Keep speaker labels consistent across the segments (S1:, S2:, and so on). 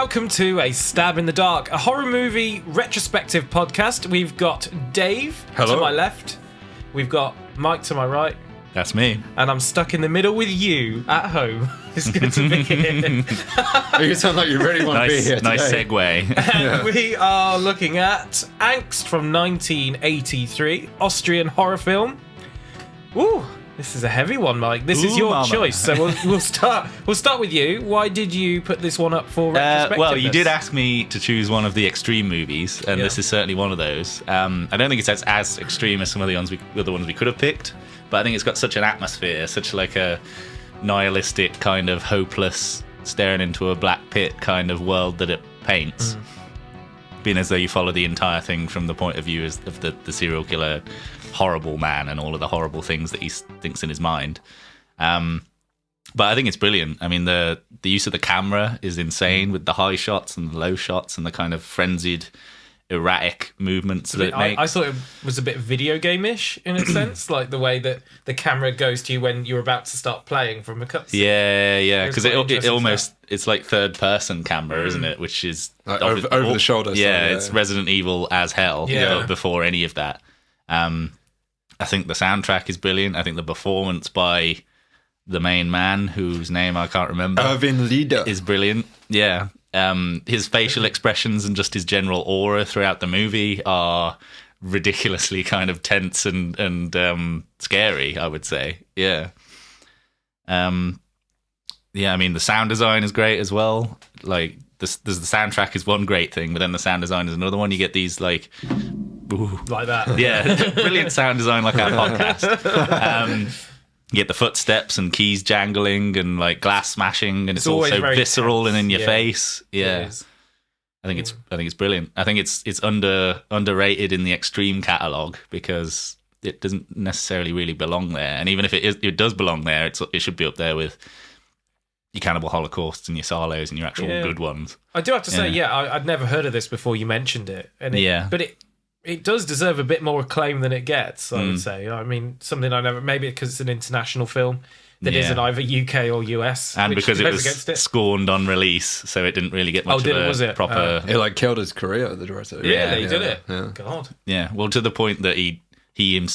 S1: welcome to A Stab in the Dark, a horror movie retrospective podcast. We've got Dave
S2: Hello.
S1: to my left, we've got Mike to my right,
S2: That's me.
S1: and I'm stuck in the middle with you at home. It's good to be here.
S3: You sound like you really want to be here today.
S2: Nice segue.
S1: And we are looking at Angst from 1983, Austrian horror film. Ooh, this is a heavy one, Mike. This is your choice, so we'll start with you. Why did you put this one up for retrospectiveness?
S2: Well, you did ask me to choose one of the extreme movies, and this is certainly one of those. I don't think it's as extreme as some of the other ones we could have picked, but I think it's got such an atmosphere, such like a nihilistic kind of hopeless, staring into a black pit kind of world that it paints. Being as though you follow the entire thing from the point of view of the serial killer, horrible man, and all of the horrible things that he thinks in his mind. But I think it's brilliant. I mean, the use of the camera is insane with the high shots and the low shots and the kind of frenzied, erratic movements that it makes.
S1: I thought it was a bit video game-ish in a sense, like the way that the camera goes to you when you're about to start playing from a cutscene.
S2: Yeah, because it almost, it's like third-person camera, isn't it? Which is
S3: like over the shoulder.
S2: Yeah, it's Resident Evil as hell.
S1: Yeah.
S2: Before any of that. I think the soundtrack is brilliant. I think the performance by the main man, whose name I can't remember,
S3: Erwin Lieder,
S2: is brilliant. Yeah. His facial expressions and just his general aura throughout the movie are ridiculously kind of tense and scary, I would say. Yeah. I mean, the sound design is great as well. Like, the soundtrack is one great thing, but then the sound design is another one. You get these, like... Ooh.
S1: Like that.
S2: Yeah, brilliant sound design like our podcast. You get the footsteps and keys jangling and like glass smashing, and it's also visceral tense and in your face. Yeah, I think it's brilliant. I think it's underrated in the extreme catalogue because it doesn't necessarily really belong there. And even if it does belong there, it should be up there with your Cannibal Holocausts and your Sarlos and your actual good ones.
S1: I do have to say, I'd never heard of this before you mentioned it, but it does deserve a bit more acclaim than it gets, I would say. I mean, something I never... Maybe because it's an international film that isn't either UK or US.
S2: And because it was scorned on release, so it didn't really get much of a proper...
S3: It like killed his career, the director.
S1: Really? Did it? Yeah. God.
S2: Yeah, well, to the point that he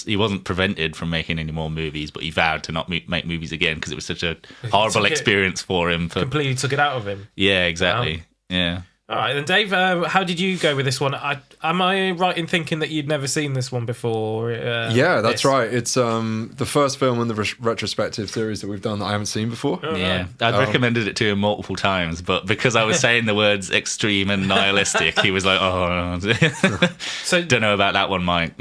S2: wasn't prevented from making any more movies, but he vowed to not make movies again because it was such a horrible experience for him.
S1: Completely took it out of him.
S2: Yeah, exactly. Wow. Yeah.
S1: All right, then Dave, how did you go with this one? Am I right in thinking that you'd never seen this one before?
S3: Yeah, that's right. It's the first film in the retrospective series that we've done that I haven't seen before.
S2: Oh, yeah, I'd recommended it to him multiple times, but because I was saying the words extreme and nihilistic, he was like, "Oh, so don't know about that one, Mike."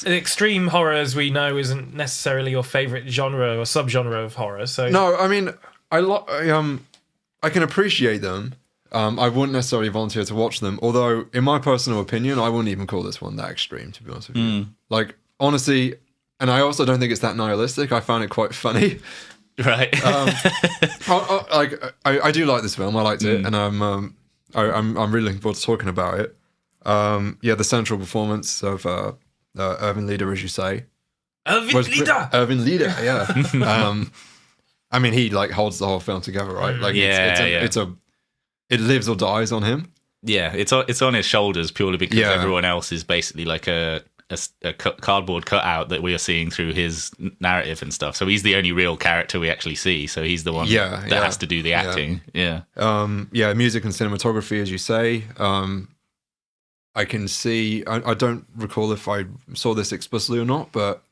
S1: Extreme horror, as we know, isn't necessarily your favourite genre or subgenre of horror. So
S3: no, I mean, I can appreciate them. I wouldn't necessarily volunteer to watch them, although, in my personal opinion, I wouldn't even call this one that extreme, to be honest with you. Like, honestly, and I also don't think it's that nihilistic. I found it quite funny.
S2: Right.
S3: I do like this film. I liked it, and I'm really looking forward to talking about it. The central performance of Erwin Lieder, as you say. Erwin Lieder, yeah. I mean, he like holds the whole film together, right? Like, it lives or dies on him.
S2: Yeah, it's on his shoulders purely because everyone else is basically like a cardboard cutout that we are seeing through his narrative and stuff. So he's the only real character we actually see. So he's the one that has to do the acting. Yeah.
S3: Music and cinematography, as you say. I can see. I don't recall if I saw this explicitly or not, but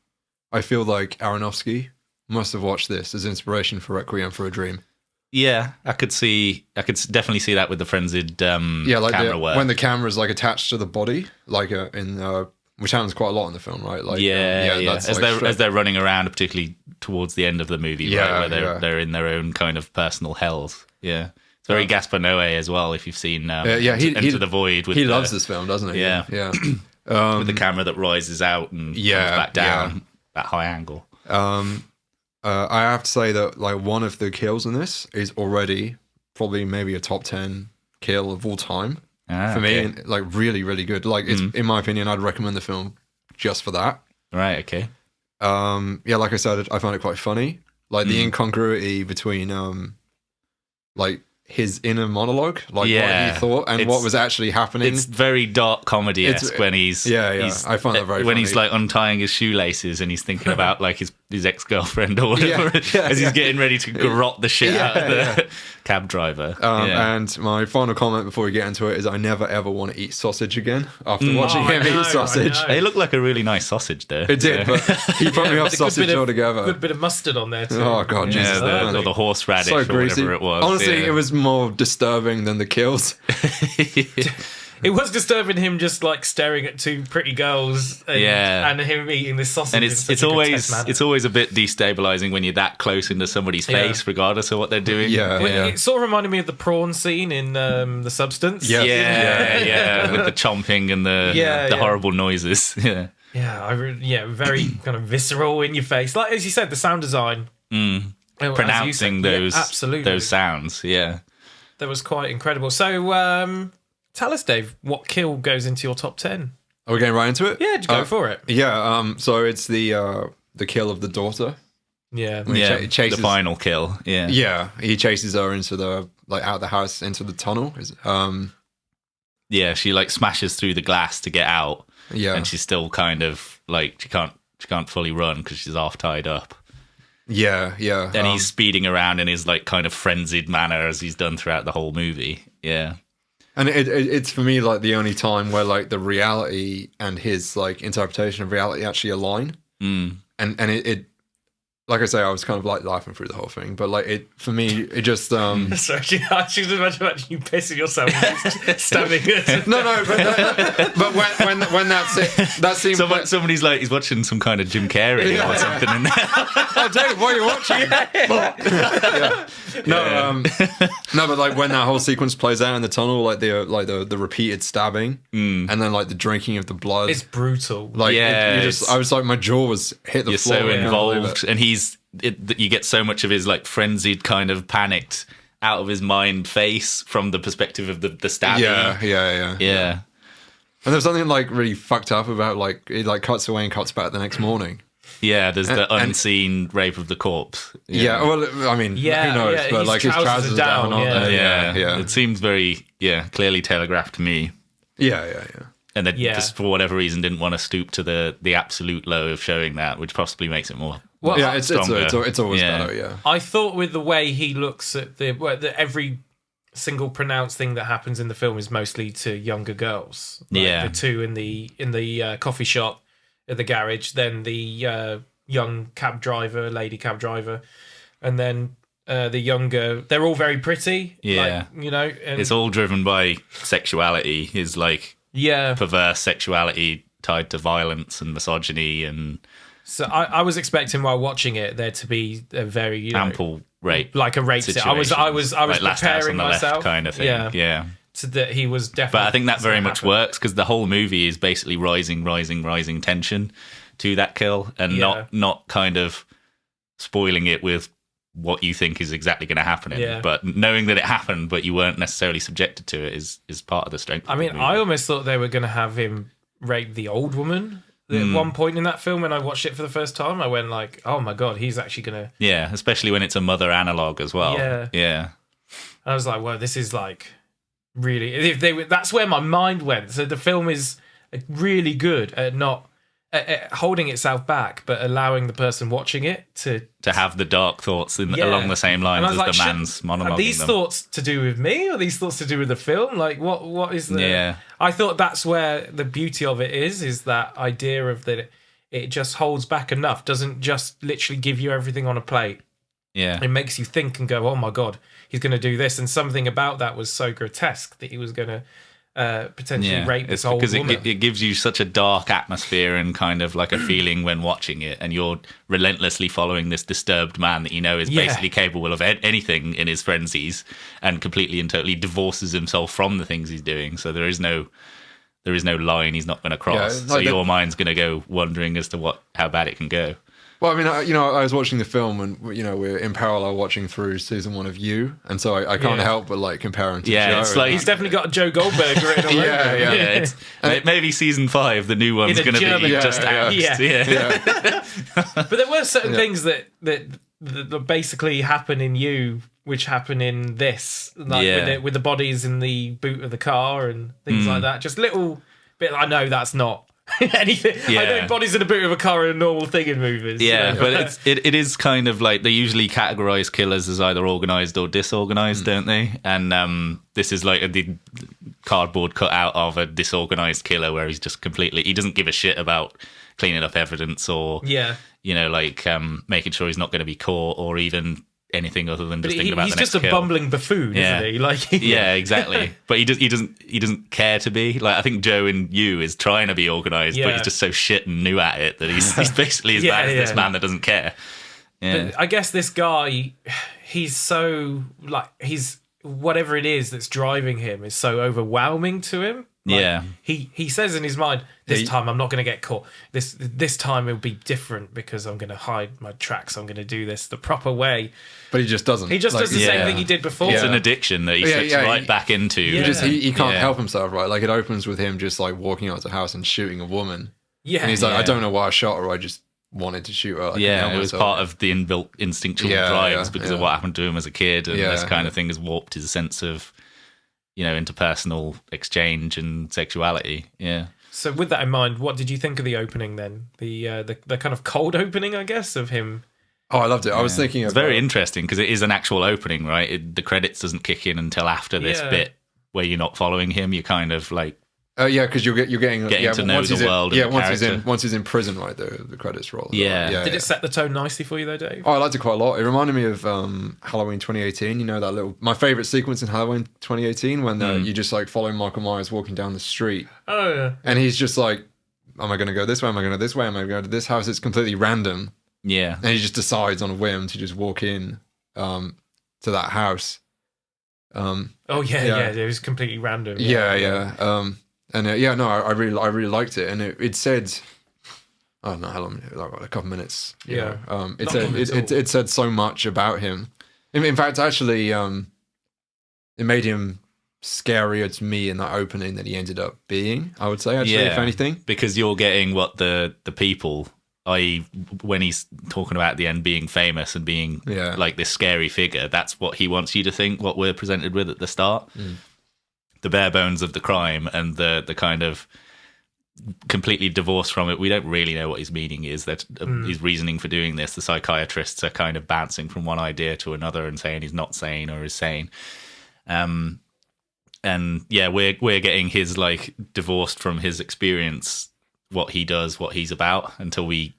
S3: I feel like Aronofsky must have watched this as inspiration for Requiem for a Dream.
S2: Yeah, I could definitely see that with the frenzied camera work.
S3: When the camera is like attached to the body, like which happens quite a lot in the film, right? Like,
S2: as they're running around, particularly towards the end of the movie, right, where they're in their own kind of personal hells. Yeah, it's very Gaspar Noé as well. If you've seen Into the Void,
S3: he loves this film, doesn't he?
S2: Yeah. With the camera that rises out and comes back down that high angle.
S3: I have to say that like one of the kills in this is already probably maybe a top 10 kill of all time for me, and, like really, really good. Like it's in my opinion, I'd recommend the film just for that.
S2: Right. Okay.
S3: Like I said, I found it quite funny. Like the incongruity between like his inner monologue, like what
S2: Yeah.
S3: he thought and what was actually happening.
S2: It's very dark comedy-esque when he's
S3: I find that very
S2: when
S3: funny.
S2: he's like untying his shoelaces and he's thinking about like his ex-girlfriend or whatever as he's getting ready to garrote the shit out of the cab driver.
S3: And my final comment before we get into it is I never ever want to eat sausage again after watching him eat sausage.
S2: It looked like a really nice sausage though.
S3: It did, but he put me off sausage altogether.
S1: Good bit of mustard on there too.
S3: Oh god, Jesus!
S2: Or the horseradish
S3: So
S2: or
S3: greasy.
S2: whatever it was.
S3: Honestly, it was more disturbing than the kills.
S1: It was disturbing him just like staring at two pretty girls and him eating this sausage.
S2: And it's always a bit destabilizing when you're that close into somebody's face, regardless of what they're doing.
S1: It sort of reminded me of the prawn scene in The Substance.
S2: Yeah, with the chomping and the horrible noises. Very kind of visceral in your face. Like as you said, the sound design, pronouncing those sounds. Yeah,
S1: that was quite incredible. So. Tell us, Dave, what kill goes into your top 10?
S3: Are we getting right into it?
S1: Yeah, just go for it.
S3: Yeah, so it's the kill of the daughter.
S1: Yeah.
S3: He chases,
S2: the final kill. Yeah.
S3: Yeah, he chases her into out of the house into the tunnel.
S2: Yeah, she like smashes through the glass to get out.
S3: Yeah.
S2: And she's still kind of like she can't fully run because she's half tied up.
S3: Yeah.
S2: And he's speeding around in his like kind of frenzied manner as he's done throughout the whole movie. Yeah.
S3: And it's for me like the only time where like the reality and his like interpretation of reality actually align. And it like I say, I was kind of like laughing through the whole thing, but like it for me, it just
S1: Sorry, I should imagine you pissing yourself, and stabbing it.
S3: No, but when that's it, that seems
S2: somebody's like he's watching some kind of Jim Carrey or something. In there.
S3: Oh, Dave, what are you watching? No, but like when that whole sequence plays out in the tunnel, like the repeated stabbing, and then like the drinking of the blood,
S1: it's brutal.
S3: Like I was like my jaw was hit the floor.
S2: You're so involved, and you get so much of his like frenzied kind of panicked out of his mind face from the perspective of the stabbing.
S3: Yeah. And there's something like really fucked up about like it like cuts away and cuts back the next morning.
S2: Yeah, there's the unseen rape of the corpse.
S3: Yeah, well, I mean, who knows? But like his trousers are down, aren't they?
S2: Yeah. It seems very, clearly telegraphed to me.
S3: Yeah.
S2: And then just for whatever reason didn't want to stoop to the absolute low of showing that, which possibly makes it more stronger.
S3: It's always better, yeah.
S1: I thought with the way he looks at every single pronounced thing that happens in the film is mostly to younger girls. Like the two in the coffee shop at the garage, then the young lady cab driver, and then the younger. They're all very pretty.
S2: Yeah,
S1: like, and
S2: it's all driven by sexuality. His like perverse sexuality tied to violence and misogyny, and
S1: so I was expecting while watching it there to be a very
S2: ample rape,
S1: like a rape
S2: situation.
S1: I was
S2: like
S1: preparing myself,
S2: kind of thing. Yeah.
S1: So that he was definitely.
S2: But I think that very much works because the whole movie is basically rising tension to that kill, and not kind of spoiling it with what you think is exactly going to happen in it. But knowing that it happened, but you weren't necessarily subjected to it, is part of the strength.
S1: I mean, I almost thought they were going to have him rape the old woman. At one point in that film, when I watched it for the first time, I went like, "Oh my god, he's actually going to."
S2: Yeah, especially when it's a mother analog as well. Yeah.
S1: I was like, "Well, this is like." Really, that's where my mind went. So the film is really good at not holding itself back, but allowing the person watching it to
S2: have the dark thoughts along the same lines as the man's monologuing.
S1: Are these thoughts to do with me, or are these thoughts to do with the film? Like, what is the?
S2: Yeah,
S1: I thought that's where the beauty of it is that idea of that it just holds back enough, doesn't just literally give you everything on a plate.
S2: Yeah,
S1: it makes you think and go, "Oh my god, he's going to do this," and something about that was so grotesque that he was going to potentially rape this old woman.
S2: Because it gives you such a dark atmosphere and kind of like a feeling when watching it, and you're relentlessly following this disturbed man that you know is basically capable of anything in his frenzies, and completely and totally divorces himself from the things he's doing. So there is no line he's not going to cross. So your mind's going to go wondering as to how bad it can go.
S3: Well, I mean, I was watching the film, and we're in parallel watching through season 1 of You, and so I can't help but like comparing to Joe.
S2: It's like
S1: he's definitely got a Joe Goldberg written all over.
S2: Maybe season 5, the new one's going to be just Angst.
S1: But there were certain things that basically happen in You which happen in this, like with the bodies in the boot of the car and things like that. Just little bit. I know that's not anything. I know bodies in the boot of a car are a normal thing in movies.
S2: Yeah,
S1: you know?
S2: but it is kind of like they usually categorize killers as either organized or disorganized, don't they? And this is like the cardboard cutout of a disorganized killer where he's just completely, he doesn't give a shit about cleaning up evidence or making sure he's not going to be caught or even anything other than just thinking about the next kill.
S1: He's just a bumbling buffoon, isn't he? Like,
S2: yeah, exactly. But he doesn't care to be. Like, I think Joe in You is trying to be organised, but he's just so shit and new at it that he's basically as bad as this man that doesn't care. Yeah.
S1: But I guess this guy, he's so like whatever it is that's driving him is so overwhelming to him. Like, he says in his mind, this time I'm not going to get caught. This time it'll be different because I'm going to hide my tracks. I'm going to do this the proper way.
S3: But he just doesn't.
S1: He just does the same thing he did before.
S2: It's an addiction that he slips right back into.
S3: He can't help himself, right? Like, it opens with him just like walking out of the house and shooting a woman.
S1: Yeah.
S3: And he's like, I don't know why I shot her. I just wanted to shoot her.
S2: It was part of the inbuilt instinctual drives because of what happened to him as a kid. And this kind of thing has warped his sense of, interpersonal exchange and sexuality. Yeah.
S1: So with that in mind, what did you think of the opening then? The kind of cold opening, I guess, of him.
S3: Oh, I loved it. I was thinking
S2: it's very interesting because it is an actual opening, right? The credits doesn't kick in until after this bit where you're not following him. You're kind of like
S3: because you're getting
S2: to know the world.
S3: Once he's in prison, right? The credits roll.
S1: Did it set the tone nicely for you though, Dave?
S3: Oh, I liked it quite a lot. It reminded me of Halloween 2018. My favorite sequence in Halloween 2018 when you just like follow Michael Myers walking down the street.
S1: Oh yeah.
S3: And he's just like, am I going to go this way? Am I going to go this way? Am I going to go to this house? It's completely random.
S2: Yeah.
S3: And he just decides on a whim to just walk in to that house.
S1: It was completely random.
S3: I really liked it, and it said, I don't know how long, like a couple minutes. It said so much about him. In fact, actually, it made him scarier to me in that opening than he ended up being. I would say, actually, if anything,
S2: because you're getting what the people, i.e., when he's talking about at the end being famous and being like this scary figure, that's what he wants you to think. What we're presented with at the start. The bare bones of the crime and the kind of completely divorced from it. We don't really know what his meaning is. That his reasoning for doing this. The psychiatrists are kind of bouncing from one idea to another and saying he's not sane or is sane. We're getting his like divorced from his experience, what he does, what he's about, until we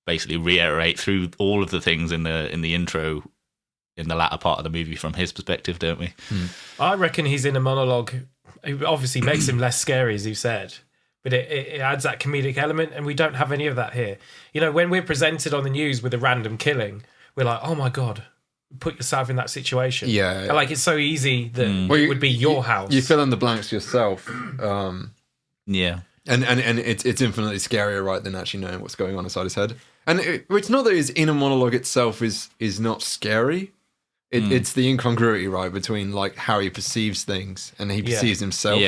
S2: basically reiterate through all of the things in the intro. In the latter part of the movie from his perspective, don't we?
S1: I reckon he's in a monologue. It obviously makes him less scary, as you said, but it adds that comedic element, and we don't have any of that here. When we're presented on the news with a random killing, we're like, oh my God, put yourself in that situation.
S3: Yeah.
S1: Like, it's so easy that it would be your house.
S3: You fill in the blanks yourself.
S2: Yeah.
S3: And it's infinitely scarier, right, than actually knowing what's going on inside his head. And it's not that his inner monologue itself is not scary. It's the incongruity, right, between like how he perceives things and he perceives himself,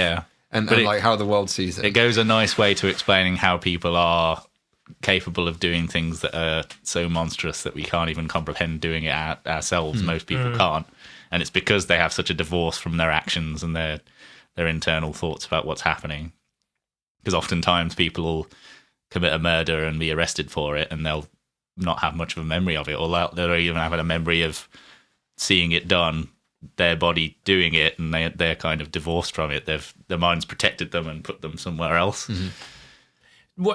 S3: and like how the world sees it.
S2: It goes a nice way to explaining how people are capable of doing things that are so monstrous that we can't even comprehend doing it ourselves. Most people can't, and it's because they have such a divorce from their actions and their internal thoughts about what's happening. Because oftentimes people will commit a murder and be arrested for it, and they'll not have much of a memory of it, or they'll even have a memory of seeing it done, their body doing it, and they're kind of divorced from it. Their mind's protected them and put them somewhere else.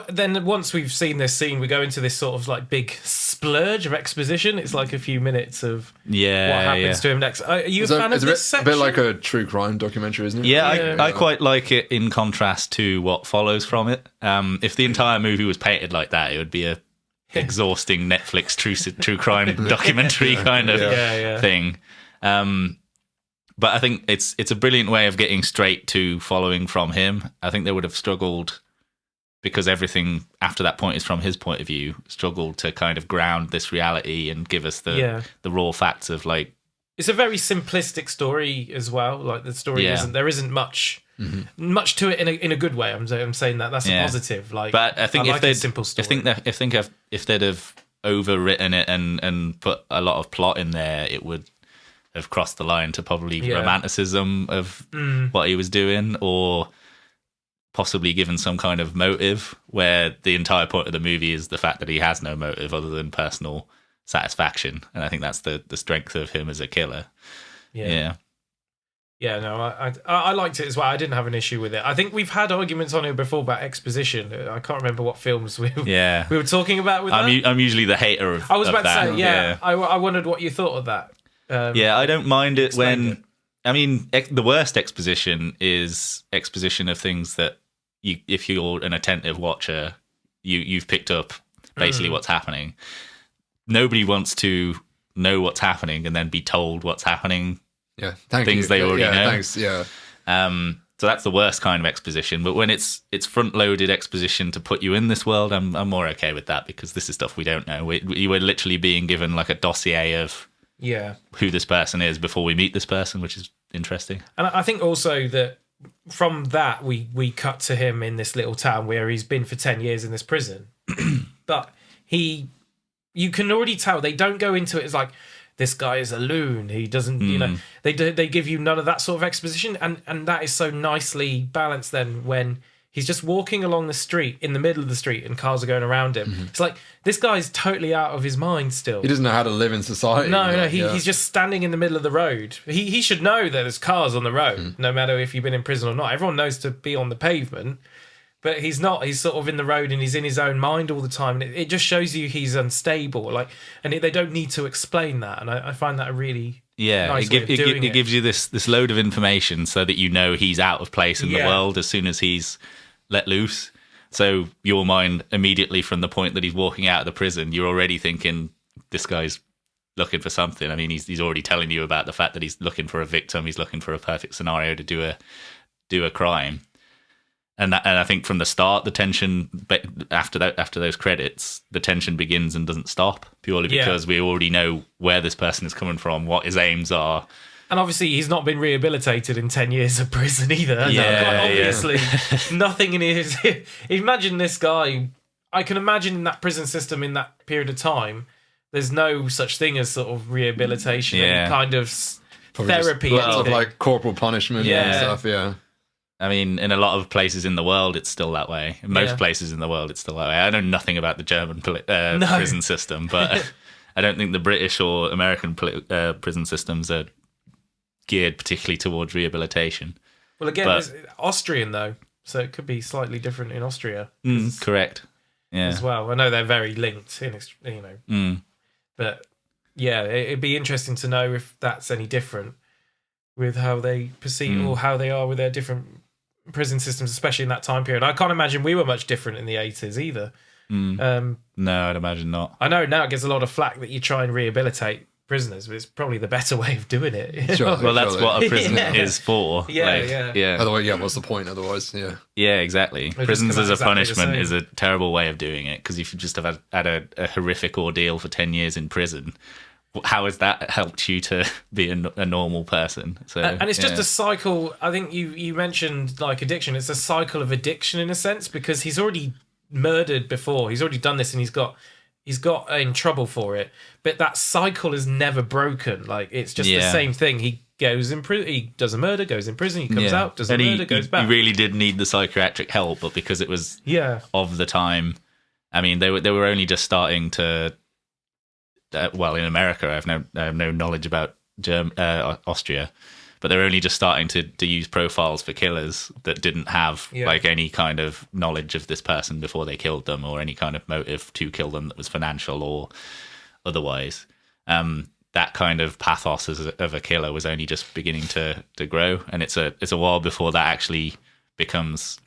S1: Then once we've seen this scene, we go into this sort of like big splurge of exposition. It's like a few minutes of what happens to him next. Are you a fan of this section?
S3: A bit like a true crime documentary, isn't it?
S2: Yeah, I quite like it in contrast to what follows from it. If the entire movie was painted like that, it would be a exhausting Netflix true crime documentary kind of thing. But I think it's a brilliant way of getting straight to following from him. I think they would have struggled, because everything after that point is from his point of view, struggled to kind of ground this reality and give us the raw facts of like.
S1: It's a very simplistic story as well. Like the story isn't much to it in a good way. I'm saying that's a positive. Like,
S2: but I think
S1: a simple story.
S2: If they'd have overwritten it and put a lot of plot in there, it would have crossed the line to probably romanticism of what he was doing, or possibly given some kind of motive, where the entire point of the movie is the fact that he has no motive other than personal satisfaction. And I think that's the strength of him as a killer. Yeah.
S1: Yeah, no, I liked it as well. I didn't have an issue with it. I think we've had arguments on it before about exposition. I can't remember what films we were talking about with that.
S2: I'm usually the hater of
S1: I was about
S2: that.
S1: to say, I wondered what you thought of that.
S2: I don't mind it when... I mean, the worst exposition is exposition of things that, if you're an attentive watcher, you've picked up basically what's happening. Nobody wants to know what's happening and then be told what's happening.
S3: Yeah,
S2: things they already know.
S3: Thanks. Yeah.
S2: So that's the worst kind of exposition. But when it's front-loaded exposition to put you in this world, I'm more okay with that, because this is stuff we don't know. You were literally being given like a dossier of who this person is before we meet this person, which is interesting.
S1: And I think also that from that we cut to him in this little town where he's been for 10 years in this prison. But you can already tell they don't go into it as like, this guy is a loon. He doesn't, they give you none of that sort of exposition. And that is so nicely balanced then when he's just walking along the street, in the middle of the street, and cars are going around him. It's like, this guy's totally out of his mind still.
S3: He doesn't know how to live in society.
S1: No, he's just standing in the middle of the road. He should know that there's cars on the road, no matter if you've been in prison or not. Everyone knows to be on the pavement. But he's not. He's sort of in the road and he's in his own mind all the time. And it just shows you he's unstable. They don't need to explain that. And I find that a really nice way of doing it.
S2: It gives you this load of information so that you know he's out of place in the world as soon as he's let loose. So your mind immediately, from the point that he's walking out of the prison, you're already thinking, this guy's looking for something. I mean, he's already telling you about the fact that he's looking for a victim. He's looking for a perfect scenario to do a crime. And I think from the start, the tension after those credits, the tension begins and doesn't stop, purely because we already know where this person is coming from, what his aims are.
S1: And obviously, he's not been rehabilitated in 10 years of prison either. Obviously, nothing in his... Imagine this guy... I can imagine in that prison system in that period of time, there's no such thing as sort of rehabilitation and kind of therapy.
S3: Lots of like corporal punishment and stuff,
S2: I mean, in a lot of places in the world, it's still that way. In most places in the world, it's still that way. I know nothing about the German prison system, but I don't think the British or American prison systems are geared particularly towards rehabilitation.
S1: Well, again, it's Austrian, though, so it could be slightly different in Austria.
S2: Correct. Yeah.
S1: As well. I know they're very linked, But, it'd be interesting to know if that's any different with how they perceive or how they are with their different prison systems, especially in that time period. I can't imagine we were much different in the 80s either.
S2: No, I'd imagine not.
S1: I know now it gets a lot of flack that you try and rehabilitate prisoners, but it's probably the better way of doing it.
S2: Well, that's what a prison is for.
S3: Otherwise, what's the point otherwise?
S2: Yeah, exactly. Prisons as a punishment is a terrible way of doing it, because if you just have had a horrific ordeal for 10 years in prison, how has that helped you to be a normal person? So,
S1: and it's just a cycle. I think you mentioned like addiction. It's a cycle of addiction in a sense, because he's already murdered before. He's already done this, and he's got in trouble for it. But that cycle is never broken. Like, it's just the same thing. He goes in prison. He does a murder, goes in prison. He comes out, does a murder, goes back.
S2: He really did need the psychiatric help, but because it was of the time. I mean, they were only just starting to. Well, in America, I have no knowledge about Austria, but they're only just starting to use profiles for killers that didn't have like any kind of knowledge of this person before they killed them, or any kind of motive to kill them that was financial or otherwise. That kind of pathos of a killer was only just beginning to grow, and it's a while before that actually becomes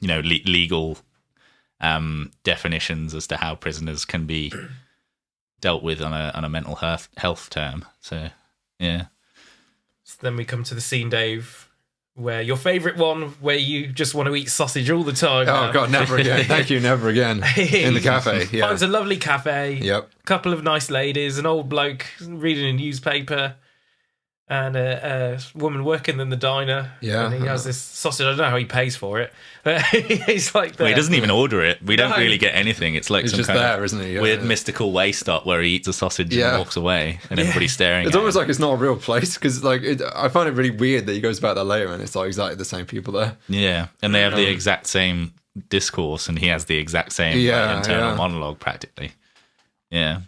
S2: legal definitions as to how prisoners can be dealt with on a mental health term. So
S1: then we come to the scene, Dave, where your favourite one, where you just want to eat sausage all the time.
S3: Oh God, never again. Thank you, never again. In the cafe.
S1: Finds a lovely cafe.
S3: Yep.
S1: Couple of nice ladies, an old bloke reading a newspaper. and a woman working in the diner.
S3: Yeah.
S1: And he has this sausage. I don't know how he pays for it, but he's like there.
S2: Well, he doesn't even order it. We don't really get anything. It's like
S3: He's
S2: some
S3: just
S2: kind
S3: there,
S2: of
S3: isn't he? Yeah,
S2: weird
S3: yeah.
S2: mystical way stop where he eats a sausage
S3: Yeah.
S2: and walks away, and everybody's staring.
S3: It's
S2: at
S3: almost
S2: him.
S3: like it's not a real place because, like, I find it really weird that he goes back there later and it's like exactly the same people there.
S2: Yeah, and they have the exact same discourse, and he has the exact same internal monologue practically. Yeah.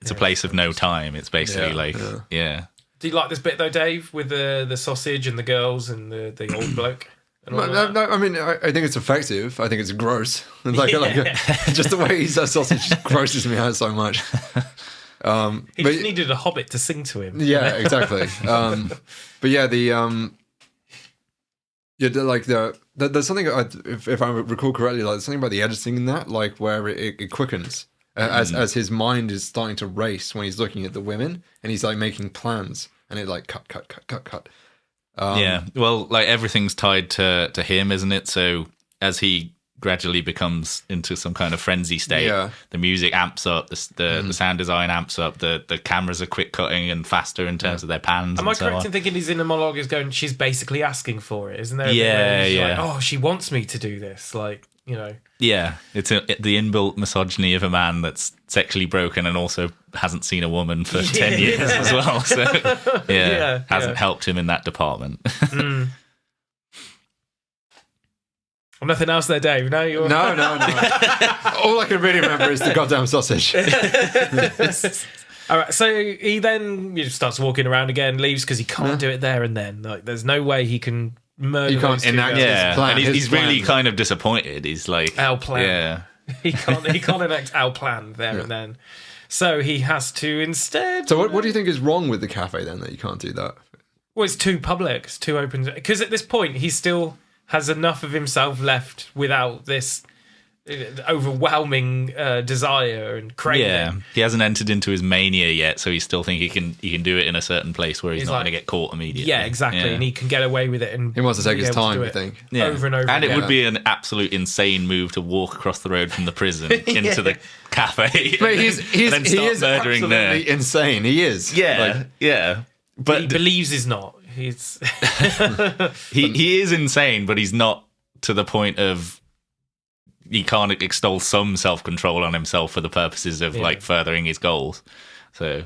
S2: It's a place of no time. It's basically yeah.
S1: Do you like this bit though, Dave, with the sausage and the girls and the old bloke? And all that?
S3: No, I mean, I think it's effective. I think it's gross. Just the way he says sausage just grosses me out so much.
S1: He just needed a hobbit to sing to him.
S3: Yeah, exactly. But yeah, there's something if I recall correctly, like there's something about the editing in that, like where it quickens as his mind is starting to race when he's looking at the women and he's like making plans and it like cut.
S2: Yeah, well, like everything's tied to him, isn't it? So as he gradually becomes into some kind of frenzy state, the music amps up, the sound design amps up, the cameras are quick cutting and faster in terms of their pans.
S1: Am I correct in thinking his inner monologue is going, she's basically asking for it, isn't there?
S2: Yeah.
S1: Like, oh, she wants me to do this, like, you know.
S2: Yeah, it's the inbuilt misogyny of a man that's sexually broken and also hasn't seen a woman for 10 years as well. So, hasn't helped him in that department.
S1: Nothing else there, Dave? No, you're...
S3: No. All I can really remember is the goddamn sausage.
S1: All right, so he then starts walking around again, leaves because he can't do it there and then. Like, there's no way he can murder.
S3: You can't enact his plan.
S2: And he's really kind of disappointed. He's like,
S1: our plan.
S2: Yeah,
S1: he can't enact our plan there and then. So he has to instead.
S3: So what do you think is wrong with the cafe then that you can't do that?
S1: Well, it's too public. It's too open. Because at this point, he still has enough of himself left without this overwhelming desire and craving.
S2: Yeah, he hasn't entered into his mania yet, so he still think he can do it in a certain place where he's not going to get caught immediately.
S1: Yeah, exactly, and he can get away with it. And
S3: he wants to take his time, I think.
S2: Yeah.
S1: Over and over.
S2: And it would be an absolute insane move to walk across the road from the prison into the cafe.
S3: But he is
S2: murdering
S3: absolutely insane. He is.
S2: Yeah, yeah.
S1: But he believes he's not. He's
S2: he is insane, but he's not to the point of he can't extol some self-control on himself for the purposes of like furthering his goals. So,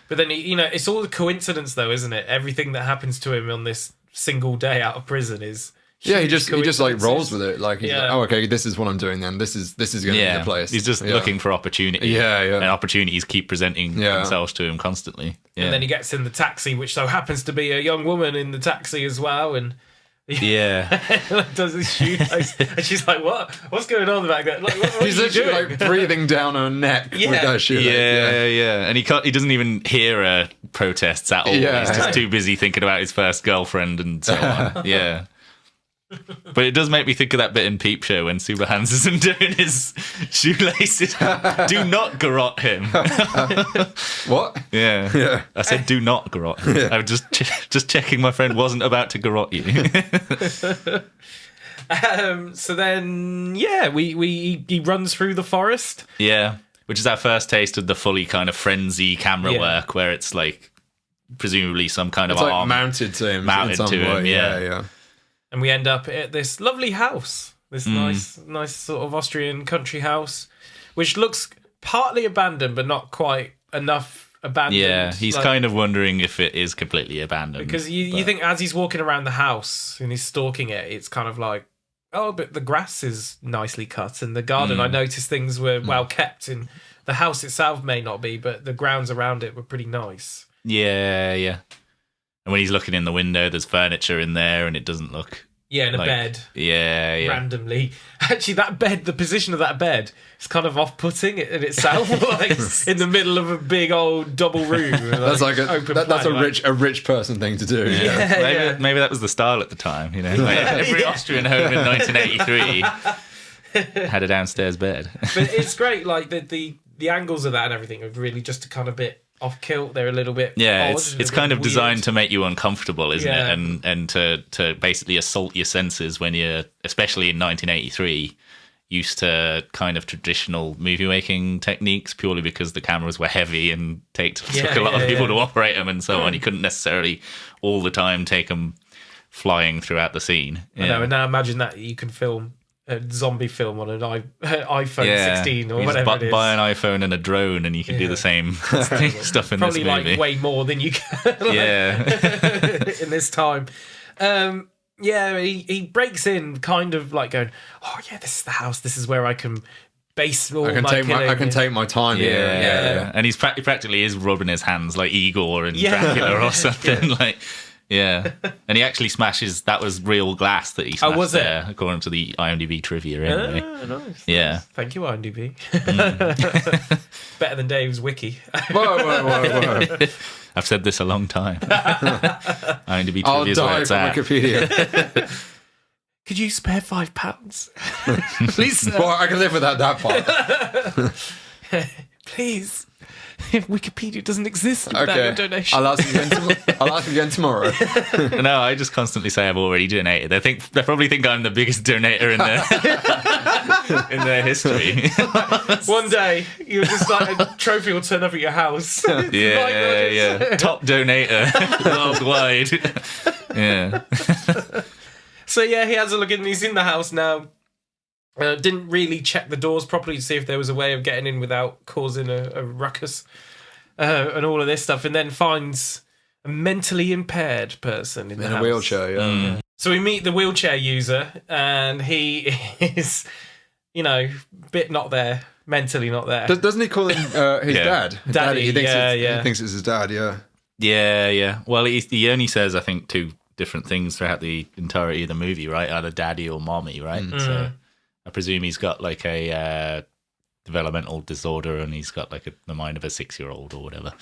S1: but then it's all the coincidence, though, isn't it? Everything that happens to him on this single day out of prison is
S3: he just like rolls with it. Like he's like, oh, okay, this is what I'm doing. Then this is going to be the place.
S2: He's just looking for opportunity.
S3: Yeah.
S2: And opportunities keep presenting themselves to him constantly. Yeah.
S1: And then he gets in the taxi, which so happens to be a young woman in the taxi as well, and. Does his shoelace, and she's like, what's going on back there? Like, what
S3: he's literally like breathing down her neck with that shoelace.
S2: Yeah. And he doesn't even hear her protests at all.
S3: Yeah.
S2: He's just too busy thinking about his first girlfriend and so on. Yeah. But it does make me think of that bit in Peep Show when Subahans isn't doing his shoelaces. Do not garrote him.
S3: What?
S2: Yeah. I said do not garrote him. I was just checking my friend wasn't about to garrote you.
S1: So then, he runs through the forest.
S2: Yeah, which is our first taste of the fully kind of frenzy camera work where it's like presumably some kind of arm
S3: mounted to him.
S2: Mounted to him, yeah.
S1: And we end up at this lovely house, this nice sort of Austrian country house, which looks partly abandoned, but not quite enough abandoned.
S2: Yeah, he's kind of wondering if it is completely abandoned.
S1: Because you think as he's walking around the house and he's stalking it, it's kind of like, oh, but the grass is nicely cut and the garden, I noticed things were well kept. And the house itself may not be, but the grounds around it were pretty nice.
S2: Yeah. And when he's looking in the window, there's furniture in there, and it doesn't look.
S1: Yeah, and a bed.
S2: Yeah.
S1: Randomly. Actually, that bed, the position of that bed, is kind of off-putting in itself. Like in the middle of a big old double room.
S3: That's like a rich person thing to do.
S1: Yeah.
S2: Maybe that was the style at the time. You know, like every Austrian home in 1983 had a downstairs bed.
S1: But it's great. Like the angles of that and everything are really just a kind of bit off kilt. They're a little bit odd,
S2: it's kind of designed to make you uncomfortable, isn't it? And to basically assault your senses when you're, especially in 1983, used to kind of traditional movie making techniques purely because the cameras were heavy and took a lot of people to operate them and so on. You couldn't necessarily all the time take them flying throughout the scene.
S1: I know, and now imagine that you can film a zombie film on an iPhone 16 or whatever it is.
S2: Buy an iPhone and a drone and you can do the same stuff in
S1: Probably
S2: this movie.
S1: like way more than you can in this time. He breaks in kind of like going, oh yeah, this is the house, this is where I can base all my killing.
S3: I can take my time here.
S2: Yeah. And he practically is rubbing his hands like Igor and Dracula or something. Like, yeah. And he actually smashes, that was real glass that he smashed there, according to the IMDb trivia anyway.
S1: Nice.
S2: Yeah.
S1: Thank you, IMDb. Better than Dave's wiki.
S3: Whoa.
S2: I've said this a long time. IMDb
S3: I'll
S2: trivia is where
S3: die
S2: it's
S3: from
S2: at.
S3: Wikipedia.
S1: Could you spare £5? Please, sir.
S3: Well, I can live without that part.
S1: Please. If Wikipedia doesn't exist without your donation.
S3: I'll ask you again tomorrow.
S2: No, I just constantly say I've already donated. They probably think I'm the biggest donator in their history.
S1: One day, you're just like a trophy will turn up at your house.
S2: Yeah. Top donator worldwide. Yeah.
S1: So yeah, he has a look in. He's in the house now. Didn't really check the doors properly to see if there was a way of getting in without causing a ruckus and all of this stuff, and then finds a mentally impaired person in the house.
S3: A wheelchair. Yeah.
S1: So we meet the wheelchair user, and he is, bit not there, mentally not there.
S3: Doesn't he call him his dad?
S1: Daddy.
S3: He thinks it's his dad. Yeah.
S2: Yeah. Well, he only says, I think, two different things throughout the entirety of the movie, right? Either daddy or mommy, right? So I presume he's got like a developmental disorder and he's got like the mind of a 6-year-old or whatever.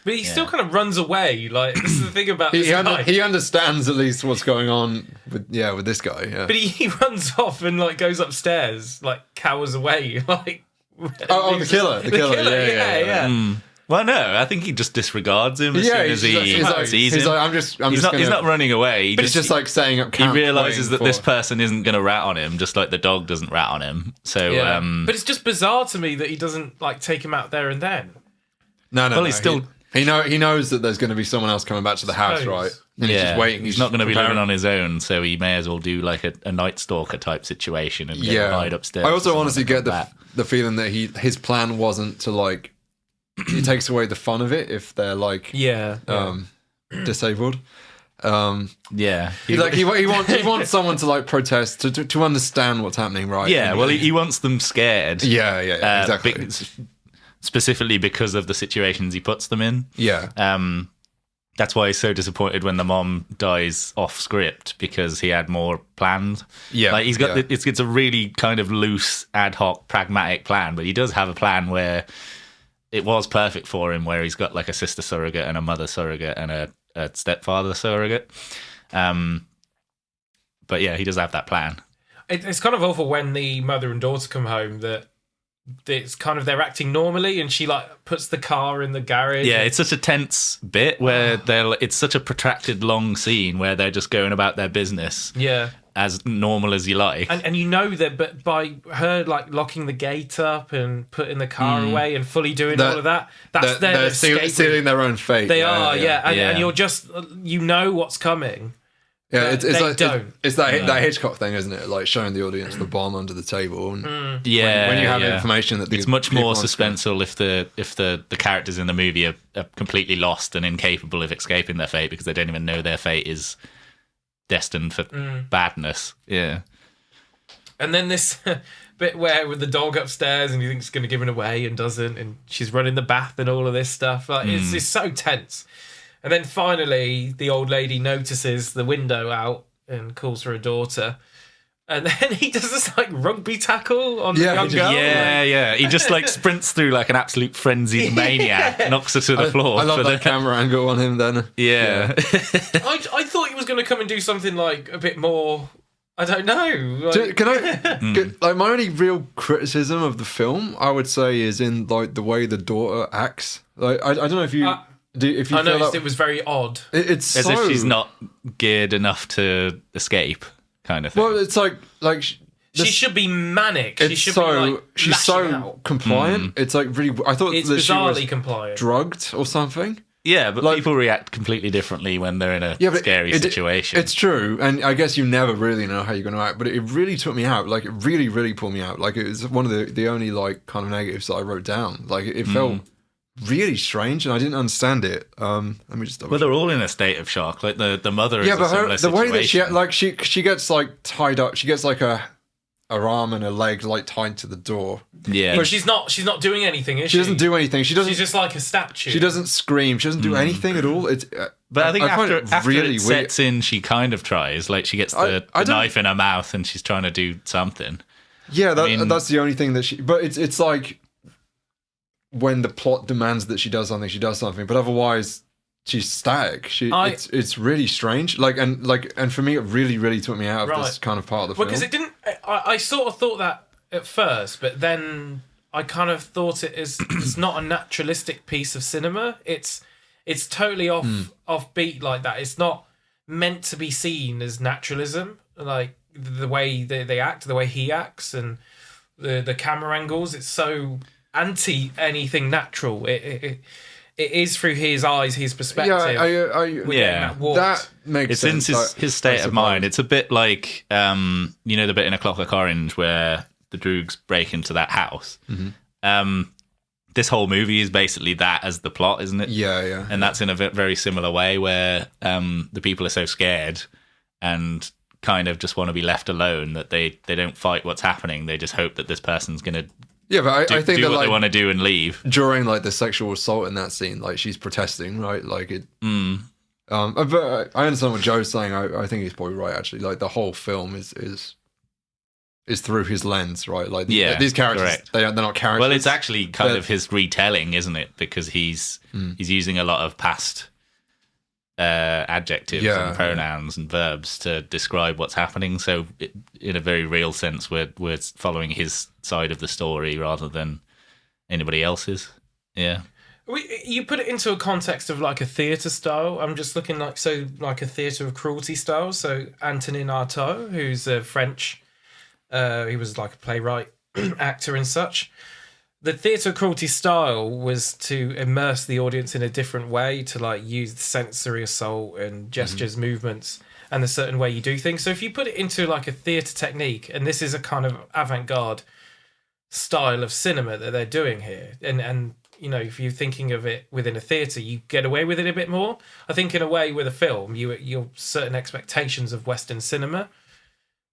S1: But he still kind of runs away. Like, this is the thing about this guy.
S3: He understands at least what's going on with this guy. Yeah.
S1: But he runs off and like goes upstairs, like cowers away, like.
S3: The killer. Yeah.
S2: Well, no, I think he just disregards him as soon as he sees him.
S3: He's like,
S2: he's not running away.
S3: But it's just like saying up camp.
S2: He realises that this person isn't going to rat on him, just like the dog doesn't rat on him. So,
S1: but it's just bizarre to me that he doesn't like take him out there and then.
S3: No.
S2: Well, he's still.
S3: He knows that there's going to be someone else coming back to the house, right? And he's just waiting.
S2: He's not going to be living on his own, so he may as well do like a Night Stalker type situation and hide upstairs.
S3: I also honestly get the feeling that his plan wasn't to like. He takes away the fun of it if they're like disabled. He wants someone to like protest to understand what's happening, right?
S2: Yeah, well, he wants them scared.
S3: Yeah, exactly.
S2: Specifically because of the situations he puts them in.
S3: Yeah.
S2: That's why he's so disappointed when the mom dies off script because he had more planned. Yeah, like he's got it's a really kind of loose, ad hoc, pragmatic plan, but he does have a plan where. It was perfect for him, where he's got like a sister surrogate and a mother surrogate and a stepfather surrogate. But yeah, he does have that plan.
S1: It's kind of awful when the mother and daughter come home that it's kind of they're acting normally, and she like puts the car in the garage.
S2: Yeah, it's such a tense bit where it's such a protracted, long scene where they're just going about their business.
S1: Yeah.
S2: As normal as you like.
S1: And you know that, but by her like locking the gate up and putting the car away and fully doing all of that, that's
S3: they're sealing their own fate.
S1: They are. And you're just, what's coming.
S3: Yeah, it's that Hitchcock thing, isn't it? Like showing the audience the bomb under the table. And when you have information that
S2: it's much more suspenseful if the characters in the movie are completely lost and incapable of escaping their fate because they don't even know their fate is destined for badness. Yeah. And
S1: then this bit where with the dog upstairs and he thinks he's going to give it away and doesn't, and she's running the bath and all of this stuff. Like, it's so tense. And then finally the old lady notices the window out and calls for her daughter. And then he does this like rugby tackle on the young girl.
S2: Yeah. He just like sprints through like an absolute frenzied maniac, knocks her to the floor.
S3: I love that camera angle on him then.
S2: Yeah.
S1: I thought he was going to come and do something like a bit more, I don't know. Like...
S3: Can I, my only real criticism of the film, I would say, is in like the way the daughter acts. Like, I don't know if you...
S1: I noticed it was very odd.
S3: It's
S2: as if she's not geared enough to escape. Kind of thing.
S3: Well, it's like
S1: She should be manic.
S3: It's
S1: she should be like
S3: she's
S1: lashing
S3: so
S1: out.
S3: compliant. It's like really. I thought
S1: It's
S3: that she was
S1: bizarrely compliant.
S3: drugged or something.
S2: Yeah, but
S3: Like-
S2: people react completely differently when they're in a
S3: Yeah, but
S2: scary situation.
S3: It's true, and I guess you never really know how you're going to act. But it really took me out. Like it really, really pulled me out. Like it was one of the only like kind of negatives that I wrote down. Like it felt really strange, and I didn't understand it. Let me just double.
S2: Well, they're all in a state of shock. Like the mother is
S3: Yeah,
S2: a
S3: but
S2: similar
S3: the way that
S2: situation.
S3: she gets like tied up. She gets like her arm and her leg like tied to the door.
S2: Yeah,
S1: But she's not doing anything, is she?
S3: She doesn't do anything. She doesn't.
S1: She's just like a statue.
S3: She doesn't scream. She doesn't do anything at all. It's.
S2: but I think
S3: find
S2: after it sets in, she kind of tries. Like she gets the
S3: I don't-
S2: knife in her mouth and she's trying to do something.
S3: Yeah,
S2: mean-
S3: that's the only thing that she. But it's like when the plot demands that she does something, she does something. But otherwise, she's static. It's really strange. And for me, it really took me out of this kind of part of the film.
S1: Because it didn't. I sort of thought that at first, but then I kind of thought it's not a naturalistic piece of cinema. It's totally off beat like that. It's not meant to be seen as naturalism, like the way they act, the way he acts, and the camera angles. It's so anti anything natural. It is through his eyes, his perspective.
S2: Yeah,
S3: that makes
S2: It's
S3: sense.
S2: in his state of mind. It's a bit like the bit in A Clockwork Orange where the Droogs break into that house. This whole movie is basically that as the plot, isn't it?
S3: Yeah.
S2: And that's in a very similar way where the people are so scared and kind of just want to be left alone that they don't fight what's happening. They just hope that this person's going to
S3: but I think
S2: do
S3: that
S2: what
S3: like
S2: they want to do and leave.
S3: during like the sexual assault in that scene, like she's protesting, right? Like it. But I understand what Joe's saying. I think he's probably right. Actually, like the whole film is through his lens, right? Like these characters,
S2: correct.
S3: they're not characters.
S2: Well, it's actually kind of his retelling, isn't it? Because he's using a lot of past adjectives and pronouns and verbs to describe what's happening. So, in a very real sense, we're following his side of the story rather than anybody else's. Yeah.
S1: You put it into a context of like a theatre style. I'm just looking like a theatre of cruelty style. So Antonin Artaud, who's a French, he was like a playwright, actor and such. The theatre of cruelty style was to immerse the audience in a different way, to like use the sensory assault and gestures, movements, and a certain way you do things. So if you put it into like a theatre technique, and this is a kind of avant-garde style of cinema that they're doing here, and if you're thinking of it within a theatre, you get away with it a bit more. I think in a way with a film, you're certain expectations of Western cinema,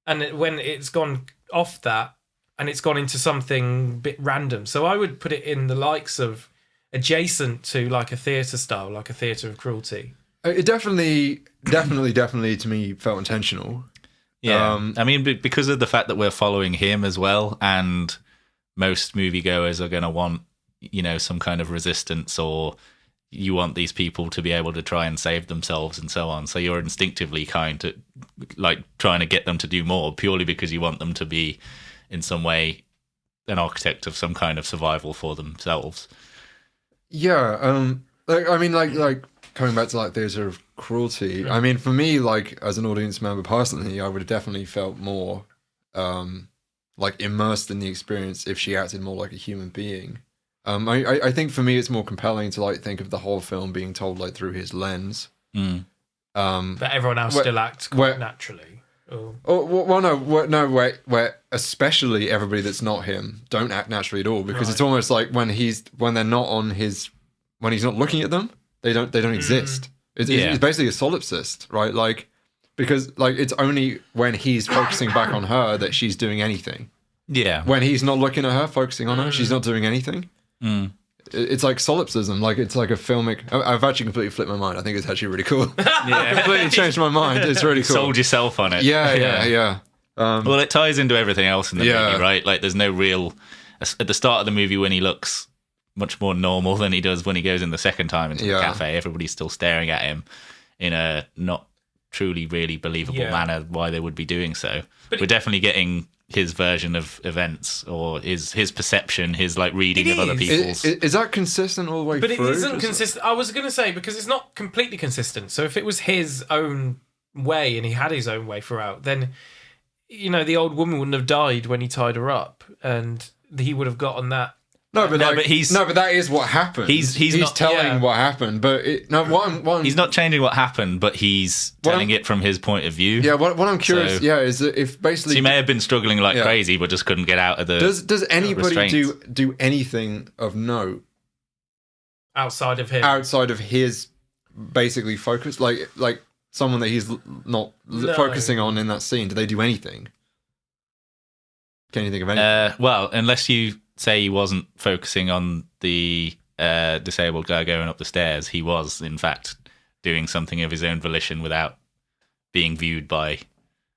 S1: and when it's gone off that, and it's gone into something a bit random. So I would put it in the likes of adjacent to like a theatre style, like a theatre of cruelty.
S3: It definitely to me felt intentional.
S2: Yeah. I mean, because of the fact that we're following him as well, and most moviegoers are going to want, some kind of resistance, or you want these people to be able to try and save themselves and so on. So you're instinctively kind of like trying to get them to do more purely because you want them to be in some way an architect of some kind of survival for themselves.
S3: Yeah, like coming back to like theatre of cruelty. I mean, for me, like as an audience member personally, I would have definitely felt more like immersed in the experience if she acted more like a human being. I think for me, it's more compelling to like think of the whole film being told like through his lens.
S1: But everyone else still acts quite naturally.
S3: Where especially everybody that's not him don't act naturally at all, because it's almost like when he's not looking at them, they don't exist. It's basically a solipsist, right? Like, because like it's only when he's focusing back on her that she's doing anything.
S2: Yeah.
S3: When he's not looking at her, focusing on her, she's not doing anything. It's like solipsism. Like it's like a filmic. I've actually completely flipped my mind. I think it's actually really cool.
S2: Yeah.
S3: Completely changed my mind. It's really cool.
S2: Sold yourself on it.
S3: Yeah.
S2: Well, it ties into everything else in the movie, right? Like, there's no real... At the start of the movie, when he looks much more normal than he does when he goes in the second time into the cafe, everybody's still staring at him in a not truly really believable manner why they would be doing so. But we're definitely getting his version of events, or his perception, his like reading of other people's.
S3: Is that consistent all the way through?
S1: But it isn't consistent. I was going to say, because it's not completely consistent. So if it was his own way and he had his own way throughout, then the old woman wouldn't have died when he tied her up, and he would have gotten that.
S3: But that is what happened. He's not telling what happened, but
S2: he's not changing what happened, but he's telling it from his point of view.
S3: Yeah, what I'm curious, is that if basically
S2: he may have been struggling like crazy, but just couldn't get out of the.
S3: Does anybody do anything of note
S1: outside of him?
S3: Outside of his basically focus, like someone that he's not focusing on in that scene. Do they do anything? Can you think of anything?
S2: Well, unless you say he wasn't focusing on the disabled guy going up the stairs, he was, in fact, doing something of his own volition without being viewed by.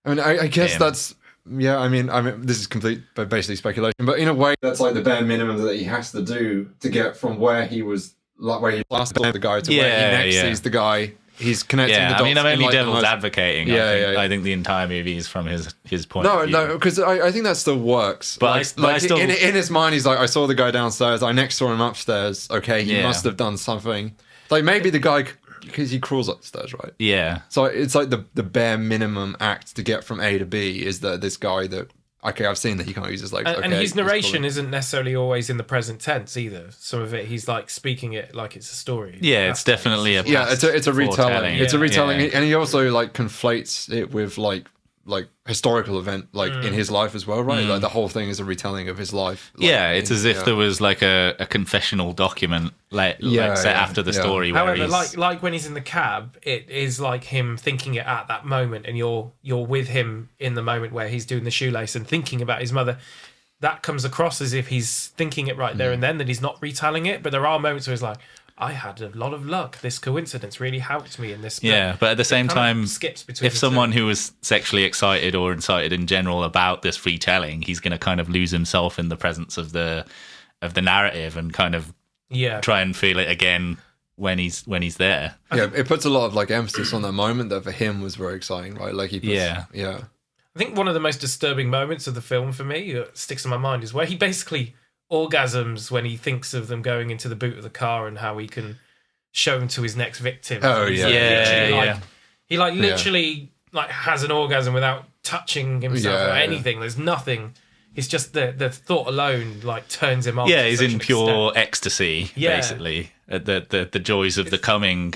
S3: I mean, I guess
S2: him.
S3: that's. Yeah, I mean, this is basically speculation, but in a way, that's like the bare minimum that he has to do to get from where he was, like where he last saw the guy to where he next sees the guy. He's connecting the dots.
S2: I mean, I'm only devil's advocating. I think the entire movie is from his point of view.
S3: No, because I think that still works. But I still... in his mind, he's like, I saw the guy downstairs. I next saw him upstairs. Okay, he must have done something. Like maybe the guy, because he crawls upstairs, right?
S2: Yeah.
S3: So it's like the bare minimum act to get from A to B is that this guy that, okay, I've seen that he can't use his legs.
S1: And his narration isn't necessarily always in the present tense either. Some of it, he's like speaking it like it's a story.
S2: Yeah, it's definitely a
S3: it's a retelling.
S2: Yeah.
S3: It's a retelling, and he also like conflates it with like historical event in his life as well, right? Like the whole thing is a retelling of his life.
S2: It's as if there was like a confessional document set after the story. Where
S1: However, like when he's in the cab, it is like him thinking it at that moment, and you're with him in the moment where he's doing the shoelace and thinking about his mother. That comes across as if he's thinking it right there and then, that he's not retelling it. But there are moments where he's like, I had a lot of luck. This coincidence really helped me in this.
S2: Yeah, but at the same time, if someone who was sexually excited or incited in general about this retelling, he's going to kind of lose himself in the presence of the narrative and kind of try and feel it again when he's there.
S3: Yeah, it puts a lot of like emphasis on that moment that for him was very exciting, right? Like he puts, yeah.
S1: I think one of the most disturbing moments of the film for me, that sticks in my mind, is where he basically orgasms when he thinks of them going into the boot of the car and how he can show them to his next victim.
S3: Oh,
S1: He literally has an orgasm without touching himself or anything. There's nothing. It's just the thought alone turns him on.
S2: Yeah, he's in pure ecstasy, basically. The joys of the coming.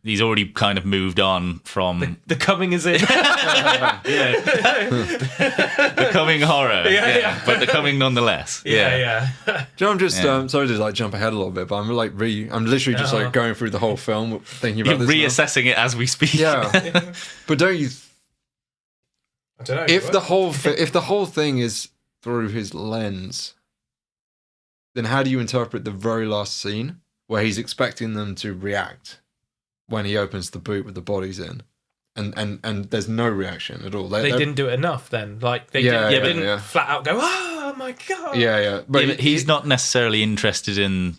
S2: He's already kind of moved on from...
S1: The coming is in.
S2: The coming horror. But the coming nonetheless.
S1: Yeah.
S3: Do you know, I'm just... sorry to jump ahead a little bit, but I'm I'm literally just going through the whole film, thinking about this.
S2: You're reassessing it as we speak.
S3: Yeah. But don't you...
S1: I don't know.
S3: If the whole thing is through his lens, then how do you interpret the very last scene where he's expecting them to react when he opens the boot with the bodies in, and there's no reaction at all?
S1: They didn't do it enough then. They didn't flat out go, oh my God.
S3: Yeah.
S2: But he's not necessarily interested in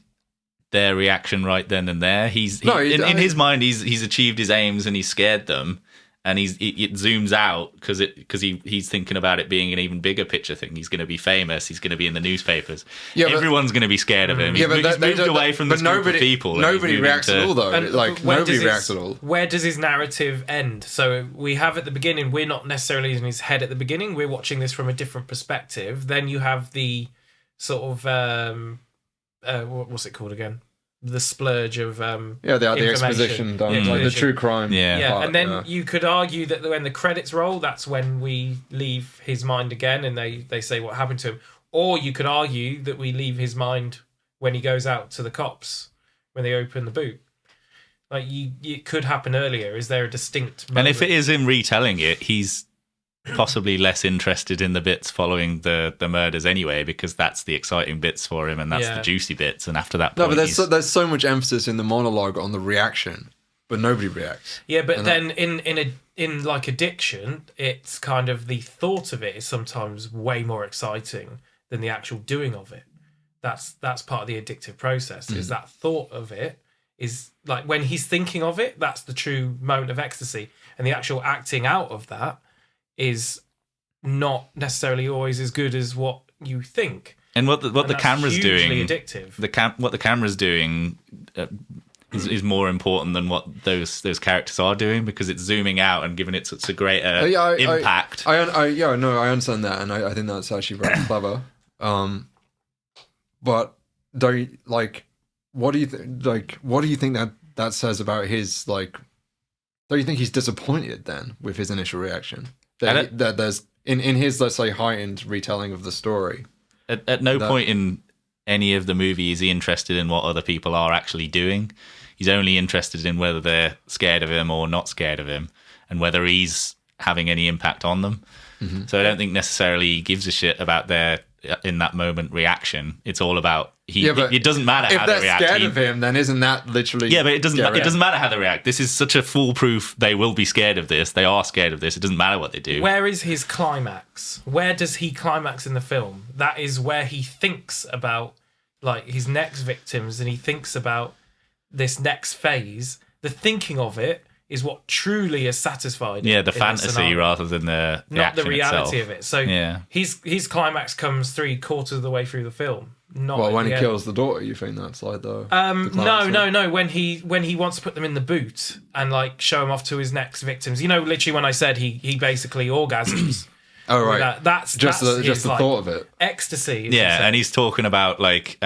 S2: their reaction right then and there. In his mind, he's achieved his aims and he's scared them. And it zooms out because he's thinking about it being an even bigger picture thing. He's going to be famous. He's going to be in the newspapers. Everyone's going to be scared of him. He's moved away from this group of people.
S3: Nobody reacts at all, though. Nobody reacts at all.
S1: Where does his narrative end? So we have at the beginning, we're not necessarily in his head at the beginning. We're watching this from a different perspective. Then you have the sort of what's it called again? The splurge of
S3: the exposition done, the true crime.
S1: Part, and then you could argue that when the credits roll, that's when we leave his mind again, and they say what happened to him. Or you could argue that we leave his mind when he goes out to the cops when they open the boot. It could happen earlier. Is there a distinct moment?
S2: And if it is him retelling it, he's possibly less interested in the bits following the murders anyway, because that's the exciting bits for him and that's the juicy bits, and after that point,
S3: but there's so much emphasis in the monologue on the reaction, but nobody reacts.
S1: But then in like addiction, it's kind of the thought of it is sometimes way more exciting than the actual doing of it. That's part of the addictive process, is that thought of it is like when he's thinking of it, that's the true moment of ecstasy, and the actual acting out of that is not necessarily always as good as what you think.
S2: And what the camera's doing,
S1: addictive.
S2: What the camera's doing is more important than what those characters are doing, because it's zooming out and giving it such a greater impact.
S3: I understand that, and I think that's actually very clever. But don't you, like, what do you think that says about his, like? Don't you think he's disappointed then with his initial reaction? That there's in his, let's say, heightened retelling of the story.
S2: At no point in any of the movie is he interested in what other people are actually doing. He's only interested in whether they're scared of him or not scared of him, and whether he's having any impact on them. Mm-hmm. So I don't think necessarily he gives a shit about their in that moment reaction. It's all about it doesn't matter how they react.
S3: If they're scared of him, then isn't that literally?
S2: Yeah, but it doesn't matter how they react. This is such a foolproof. They will be scared of this. They are scared of this. It doesn't matter what they do.
S1: Where is his climax? Where does he climax in the film? That is where he thinks about, like, his next victims, and he thinks about this next phase. The thinking of it is what truly is satisfied.
S2: Yeah, the fantasy rather than the
S1: not the reality
S2: itself.
S1: of it. So yeah, his climax comes 3/4 of the way through the film. Not
S3: when he kills the daughter, you think that's like the
S1: no. When he wants to put them in the boot and, like, show them off to his next victims. You know, literally when I said he basically orgasms.
S3: Oh right, that's just the thought of it.
S1: Ecstasy.
S2: Yeah, and he's talking about, like,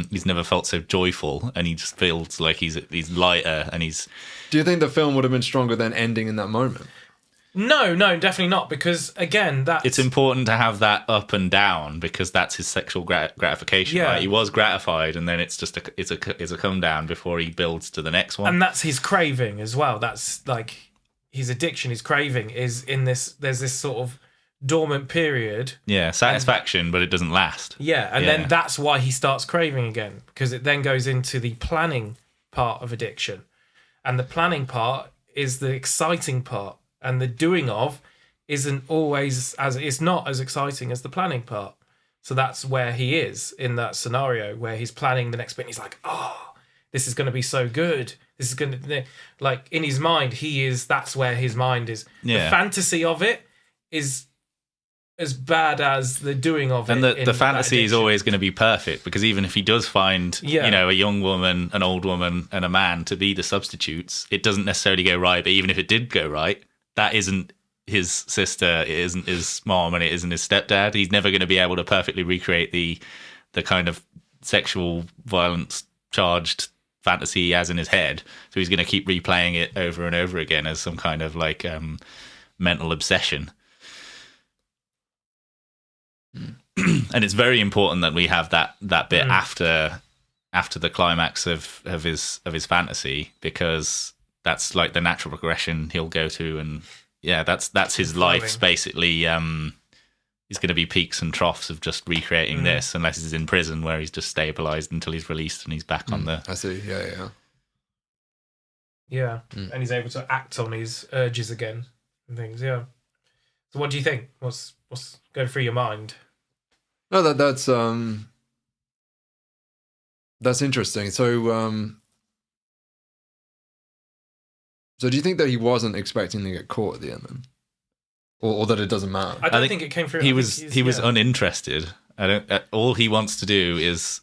S2: he's never felt so joyful, and he just feels like he's lighter, and he's.
S3: Do you think the film would have been stronger than ending in that moment?
S1: No, definitely not. Because again,
S2: it's important to have that up and down, because that's his sexual gratification. Yeah, right? He was gratified, and then it's just it's a come down before he builds to the next one.
S1: And that's his craving as well. That's like his addiction. His craving is in this. There's this sort of dormant period.
S2: Yeah, satisfaction, but it doesn't last.
S1: Yeah, and then that's why he starts craving again, because it then goes into the planning part of addiction. And the planning part is the exciting part, and the doing of isn't always it's not as exciting as the planning part. So that's where he is in that scenario, where he's planning the next bit, and he's like, oh, this is going to be so good. This is going to, like, in his mind, that's where his mind is. Yeah. The fantasy of it is as bad as the doing of it.
S2: And the fantasy is always going to be perfect, because even if he does find, a young woman, an old woman, and a man to be the substitutes, it doesn't necessarily go right. But even if it did go right, that isn't his sister, it isn't his mom, and it isn't his stepdad. He's never going to be able to perfectly recreate the kind of sexual violence charged fantasy he has in his head. So he's going to keep replaying it over and over again as some kind of, like, mental obsession. And it's very important that we have that bit after the climax of his fantasy, because that's, like, the natural progression he'll go to, and that's his life basically. He's going to be peaks and troughs of just recreating this, unless he's in prison where he's just stabilized until he's released and he's back on the.
S3: I see.
S1: Yeah, and he's able to act on his urges again and things. Yeah. So what do you think? What's going through your mind?
S3: No, that's interesting. So do you think that he wasn't expecting to get caught at the end then, or that it doesn't matter?
S1: I don't think it came through.
S2: He was uninterested. All he wants to do is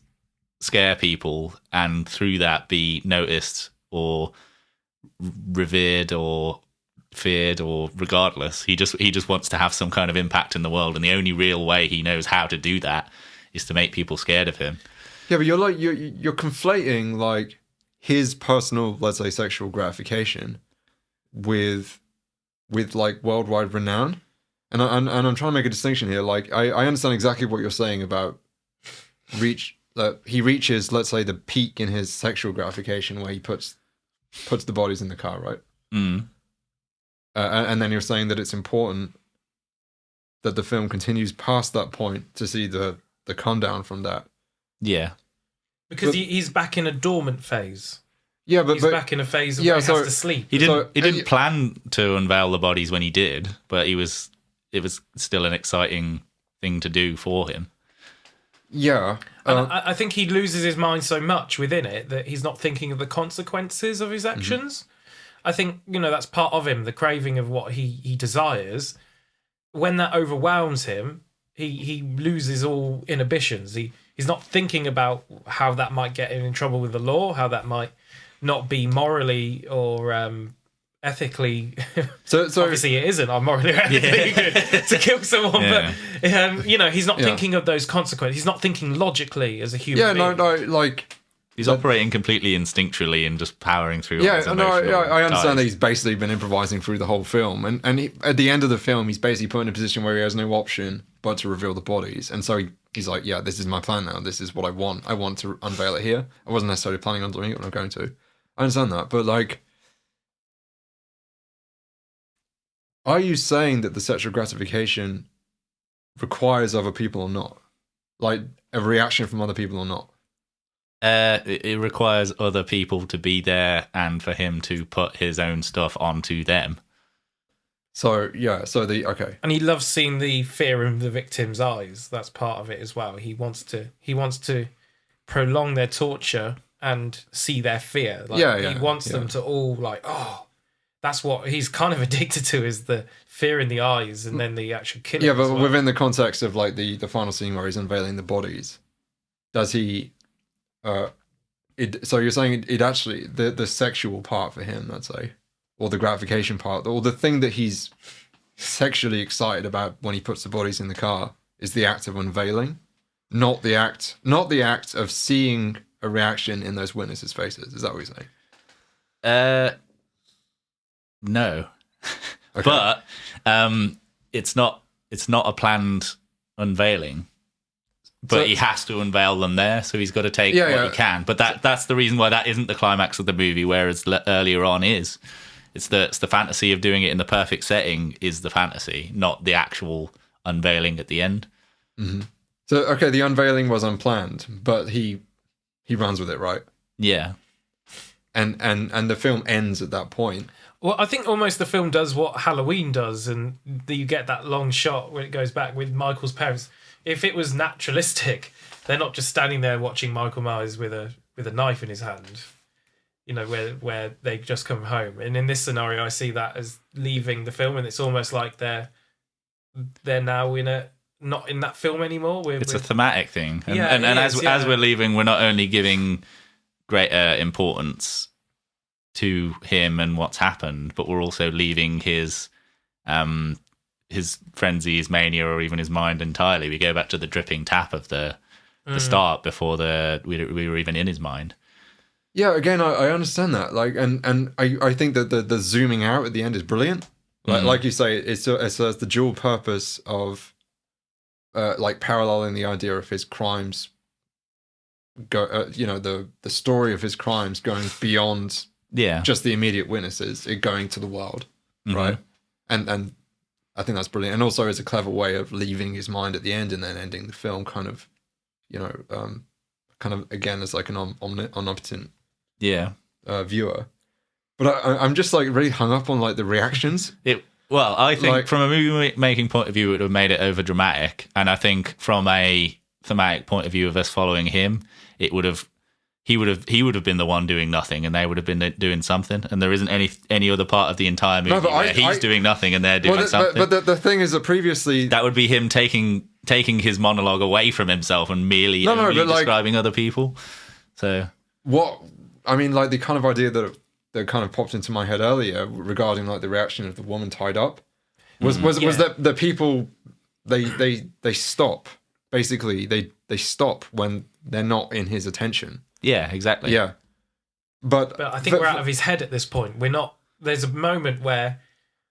S2: scare people, and through that be noticed or revered or feared, or regardless, he just wants to have some kind of impact in the world, and the only real way he knows how to do that is to make people scared of him.
S3: Yeah, but you're conflating, like, his personal, let's say, sexual gratification with like worldwide renown, and I'm trying to make a distinction here. Like, I understand exactly what you're saying about he reaches, let's say, the peak in his sexual gratification where he puts the bodies in the car, right? And then you're saying that it's important that the film continues past that point to see the come down from that.
S2: Yeah.
S1: Because he's back in a dormant phase.
S3: Yeah, but
S1: he's back in a phase where he has to sleep.
S2: He didn't plan to unveil the bodies when he did, but it was still an exciting thing to do for him.
S3: Yeah.
S1: And I think he loses his mind so much within it that he's not thinking of the consequences of his actions. I think, that's part of him, the craving of what he desires. When that overwhelms him, he loses all inhibitions. He's not thinking about how that might get him in trouble with the law, how that might not be morally or ethically.
S3: So
S1: obviously it isn't morally or ethically good to kill someone, but he's not thinking of those consequences. He's not thinking logically as a human being.
S3: No, like
S2: he's operating completely instinctually and just powering through.
S3: I understand that he's basically been improvising through the whole film, and he, at the end of the film, he's basically put in a position where he has no option but to reveal the bodies, and so he's like, yeah, this is my plan now. This is what I want. I want to unveil it here. I wasn't necessarily planning on doing it, but I'm going to. I understand that, but like, are you saying that the sexual gratification requires other people or not? Like a reaction from other people or not?
S2: It requires other people to be there and for him to put his own stuff onto them.
S3: So okay.
S1: And he loves seeing the fear in the victim's eyes. That's part of it as well. He wants to prolong their torture and see their fear. He wants them to all like, oh, that's what he's kind of addicted to, is the fear in the eyes and then the actual killing.
S3: Yeah, but within the context of like the final scene where he's unveiling the bodies, does he? So you're saying it actually the sexual part for him, let's say, or the gratification part, or the thing that he's sexually excited about when he puts the bodies in the car is the act of unveiling, not the act of seeing a reaction in those witnesses' faces. Is that what you're saying?
S2: No,
S3: okay.
S2: But it's not a planned unveiling. But he has to unveil them there, so he's got to take what he can. But that's the reason why that isn't the climax of the movie, whereas earlier on is. It's the fantasy of doing it in the perfect setting is the fantasy, not the actual unveiling at the end.
S3: Mm-hmm. So, okay, the unveiling was unplanned, but he runs with it, right?
S2: Yeah.
S3: And the film ends at that point.
S1: Well, I think almost the film does what Halloween does, and you get that long shot when it goes back with Michael's parents. If it was naturalistic, they're not just standing there watching Michael Myers with a knife in his hand, where they just come home. And in this scenario, I see that as leaving the film, and it's almost like they're now not in that film anymore.
S2: It's a thematic thing, and as we're leaving, we're not only giving greater importance to him and what's happened, but we're also leaving his frenzy, his mania, or even his mind entirely. We go back to the dripping tap of the start before we were even in his mind.
S3: Yeah, again, I understand that. Like, and I think that the zooming out at the end is brilliant. Like you say, it serves the dual purpose of like paralleling the idea of his crimes. The story of his crimes going beyond just the immediate witnesses, it going to the world, right? And I think that's brilliant, and also it's a clever way of leaving his mind at the end and then ending the film kind of again as like an omnipotent viewer. But I'm just like really hung up on like the reactions.
S2: I think from a movie making point of view, it would have made it over dramatic, and I think from a thematic point of view of us following him, he would have been the one doing nothing, and they would have been doing something. And there isn't any other part of the entire movie where he's doing nothing and they're doing something.
S3: But the thing is that previously
S2: that would be him taking his monologue away from himself and merely describing other people. So
S3: what I mean, like the kind of idea that kind of popped into my head earlier regarding like the reaction of the woman tied up was that the people they stop. Basically, they stop when they're not in his attention.
S2: Yeah, exactly.
S3: Yeah. But
S1: I think we're out of his head at this point. We're not. There's a moment where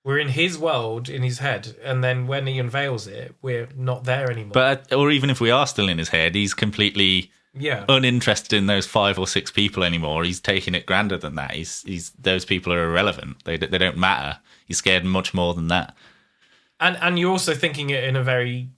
S1: we're in his world, in his head, and then when he unveils it, we're not there anymore.
S2: But or even if we are still in his head, he's completely uninterested in those 5 or 6 people anymore. He's taking it grander than that. He's those people are irrelevant. They don't matter. He's scared much more than that.
S1: And you're also thinking it in a very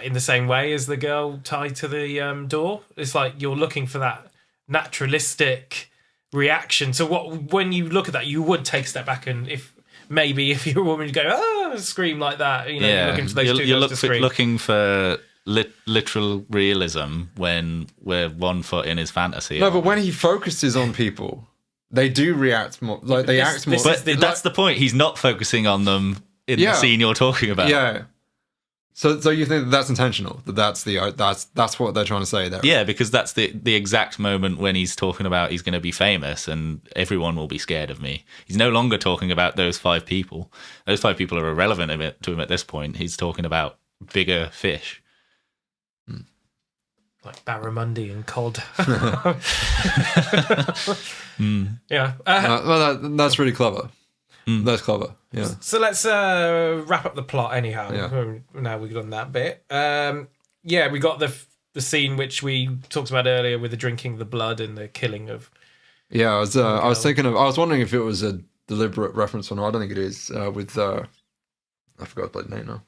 S1: in the same way as the girl tied to the door. It's like you're looking for that naturalistic reaction. So when you look at that, you would take a step back, and if you're a woman, you go, scream like that. You're looking for those two to scream.
S2: Looking for literal realism when we're 1 foot in his fantasy.
S3: No, but when he focuses on people, they do react more. Like they act more.
S2: But that's the point. He's not focusing on them in the scene you're talking about.
S3: Yeah. So you think that's intentional? That's what they're trying to say there?
S2: Yeah, because that's the exact moment when he's talking about he's going to be famous and everyone will be scared of me. He's no longer talking about those 5 people. Those 5 people are irrelevant to him at this point. He's talking about bigger fish.
S1: Like barramundi and cod. Yeah.
S3: Well, that's really clever. That's clever. Yeah.
S1: So let's wrap up the plot anyhow.
S3: Yeah.
S1: Now we've done that bit. We got the scene which we talked about earlier with the drinking the blood and the killing of.
S3: Yeah, I was wondering if it was a deliberate reference or not. I don't think it is. With I forgot the name now.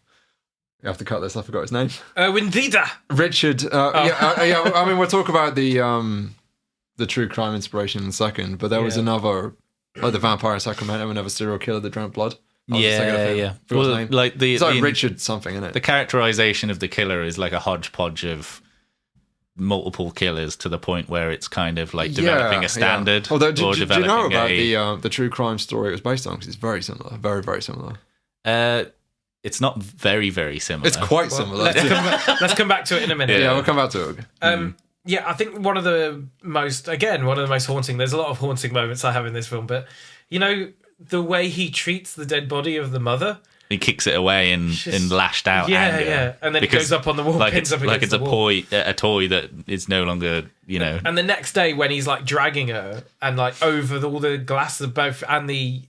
S3: You have to cut this. I forgot his name.
S1: Windida.
S3: Richard. I mean, we'll talk about the true crime inspiration in a second. But there was another, like the Vampire in Sacramento, another serial killer that drank blood.
S2: Yeah. Well, like
S3: it's like Richard something in it.
S2: The characterization of the killer is like a hodgepodge of multiple killers to the point where it's kind of like developing a standard.
S3: Although, do you know about the true crime story it was based on? Because it's very similar, very, very similar.
S2: It's not very, very similar.
S3: It's quite similar.
S1: Let's come back to it in a minute.
S3: Yeah, we'll come back to it.
S1: Yeah, I think one of the most haunting. There's a lot of haunting moments I have in this film, but you know the way he treats the dead body of the mother.
S2: He kicks it away in lashed out anger.
S1: Yeah, and then it goes up on the wall, pins up against the wall.
S2: a toy that is no longer,
S1: And the next day when he's like dragging her and like over all the glass of both and the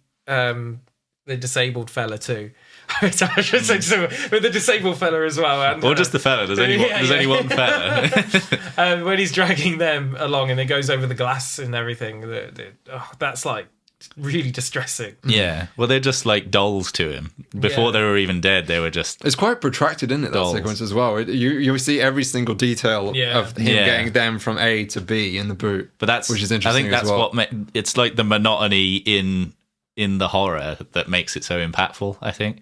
S1: disabled fella too. I should say with the disabled fella as well, and,
S2: or just the fella. There's only one fella.
S1: When he's dragging them along and it goes over the glass and everything, that's like really distressing.
S2: Yeah, well, they're just like dolls to him. Before they were even dead, they were just.
S3: It's quite protracted, isn't it? That sequence as well. You see every single detail of him getting them from A to B in the boot.
S2: But
S3: which is interesting.
S2: I think that's what it's like the monotony in the horror that makes it so impactful, I think.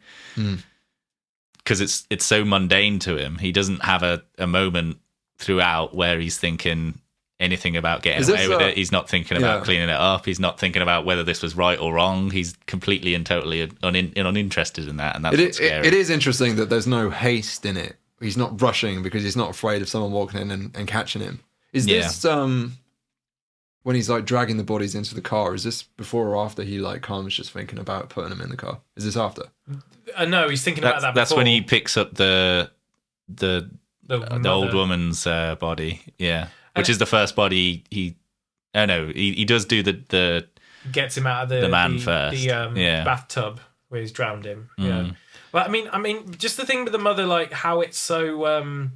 S2: Because it's so mundane to him. He doesn't have a moment throughout where he's thinking anything about getting away with it. He's not thinking about cleaning it up. He's not thinking about whether this was right or wrong. He's completely and totally uninterested in that, and that's what's scary.
S3: It is interesting that there's no haste in it. He's not rushing because he's not afraid of someone walking in and catching him. Is this when he's like dragging the bodies into the car, is this before or after he like comes just thinking about putting them in the car? Is this after?
S1: No, he's thinking about that before.
S2: That's when he picks up the old woman's body, which is the first body he does do the
S1: gets him out of the man first, the bathtub where he's drowned him. Yeah. Well, I mean, just the thing with the mother, like how it's so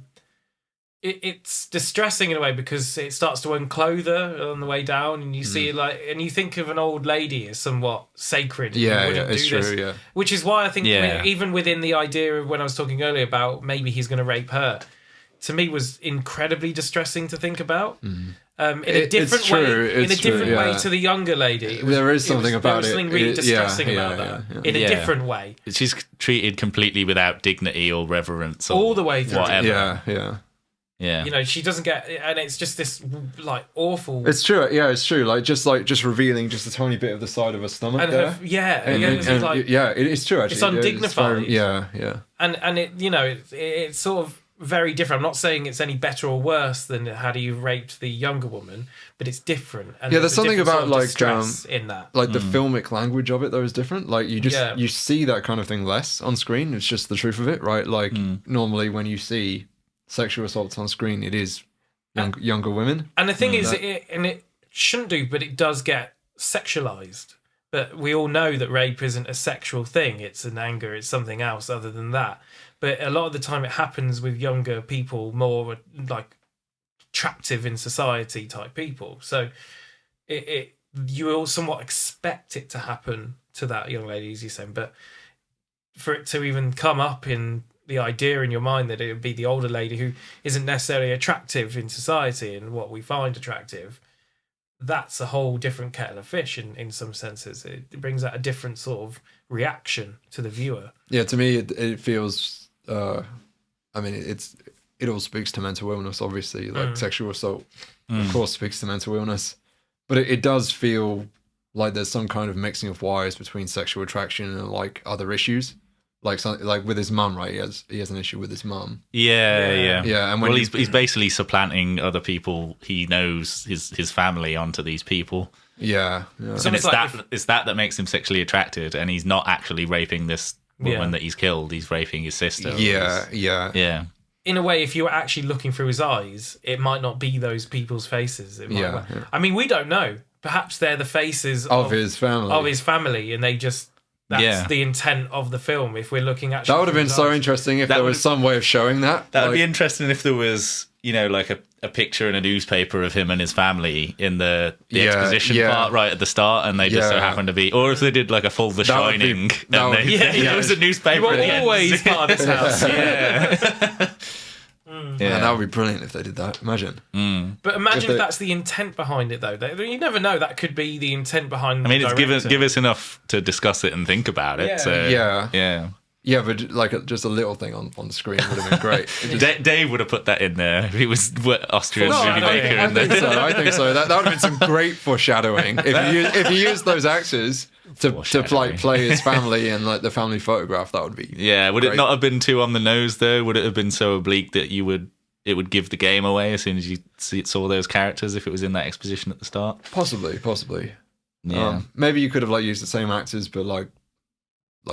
S1: it's distressing in a way because it starts to unclothe her on the way down, and you see and you think of an old lady as somewhat sacred.
S3: It's true. Yeah,
S1: which is why I think even within the idea of when I was talking earlier about maybe he's going to rape her, to me was incredibly distressing to think about. In a different way to the younger lady.
S3: There is something about it.
S1: Something really distressing about that. In a different way.
S2: She's treated completely without dignity or reverence, or
S1: all the way through.
S3: Whatever.
S1: Yeah. She doesn't get, and it's just this like awful.
S3: It's true. Yeah, it's true. Like just revealing just a tiny bit of the side of her stomach
S1: and
S3: there. It's true. Actually,
S1: it's undignified.
S3: Yeah.
S1: And it it's sort of very different. I'm not saying it's any better or worse than had he raped the younger woman, but it's different. And
S3: there's something about like
S1: in that,
S3: like the filmic language of it though is different. Like you see that kind of thing less on screen. It's just the truth of it, right? Like normally when you see sexual assaults on screen, it is younger women.
S1: And the thing is, it shouldn't do, but it does get sexualized. But we all know that rape isn't a sexual thing. It's an anger. It's something else other than that. But a lot of the time it happens with younger people, more like attractive in society type people. So you will somewhat expect it to happen to that young lady, as you're saying. But for it to even come up in the idea in your mind that it would be the older lady who isn't necessarily attractive in society and what we find attractive, that's a whole different kettle of fish in some senses. It brings out a different sort of reaction to the viewer.
S3: Yeah, to me it feels it all speaks to mental illness, obviously. Like sexual assault of course speaks to mental illness, but it does feel like there's some kind of mixing of wires between sexual attraction and like other issues. like something like with his mum, right? He has an issue with his mum.
S2: Yeah.
S3: And when
S2: he's basically supplanting other people he knows, his family, onto these people.
S3: Yeah.
S2: And it's that makes him sexually attracted, and he's not actually raping this woman that he's killed. He's raping his sister.
S3: Yeah.
S1: In a way, if you were actually looking through his eyes, it might not be those people's faces. I mean, we don't know. Perhaps they're the faces
S3: of his
S1: family, and they just. That's the intent of the film. If we're looking at
S3: that would have been so interesting if there was some way of showing that.
S2: That would be interesting if there was, like a picture in a newspaper of him and his family in the exposition part right at the start, and they just so happen to be, or if they did like a full The Shining, there was a newspaper.
S1: You were always part of this house.
S3: Man, that would be brilliant if they did that. Imagine.
S1: But imagine if that's the intent behind it, though. You never know. That could be the intent behind.
S2: I mean, it's give us enough to discuss it and think about it.
S3: Yeah, but like just a little thing on the screen would have been great.
S2: Dave would have put that in there if he was Austrian movie maker.
S3: I think so. That would have been some great foreshadowing if you used those actors to play his family and like the family photograph. That would be
S2: would it not have been too on the nose though? Would it have been so oblique that it would give the game away as soon as you saw those characters if it was in that exposition at the start?
S3: Possibly.
S2: Yeah.
S3: Maybe you could have like used the same actors, but like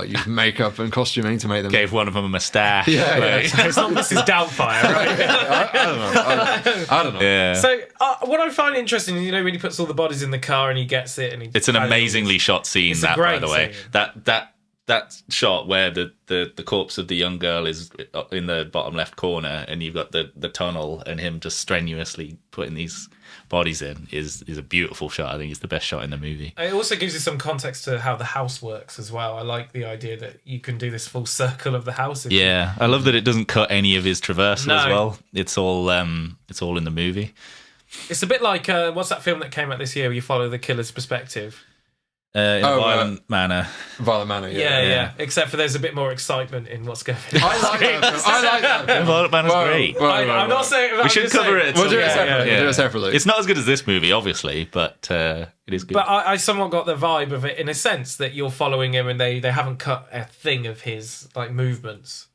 S3: use makeup and costuming to make them.
S2: Gave one of them a moustache.
S1: It's not Mrs. Doubtfire, right?
S3: I don't know.
S2: Yeah.
S1: So what I find interesting is, when he puts all the bodies in the car and he gets it, and
S2: it's an amazingly shot scene. That, by the way,
S1: scene.
S2: that shot where the corpse of the young girl is in the bottom left corner, and you've got the tunnel, and him just strenuously putting these bodies in is a beautiful shot. I think it's the best shot in the movie.
S1: It also gives you some context to how the house works as well. I like the idea that you can do this full circle of the house.
S2: I love that it doesn't cut any of his traversal as well. It's all in the movie.
S1: It's a bit like what's that film that came out this year where you follow the killer's perspective?
S2: In a violent manner.
S3: Violent manner,
S1: yeah. Except for there's a bit more excitement in what's going on.
S3: I like that.
S2: Violent manner's great.
S1: I'm not saying...
S2: We should cover it.
S3: We'll do it separately.
S2: It's not as good as this movie, obviously, but it is good.
S1: But I somewhat got the vibe of it in a sense that you're following him and they haven't cut a thing of his like movements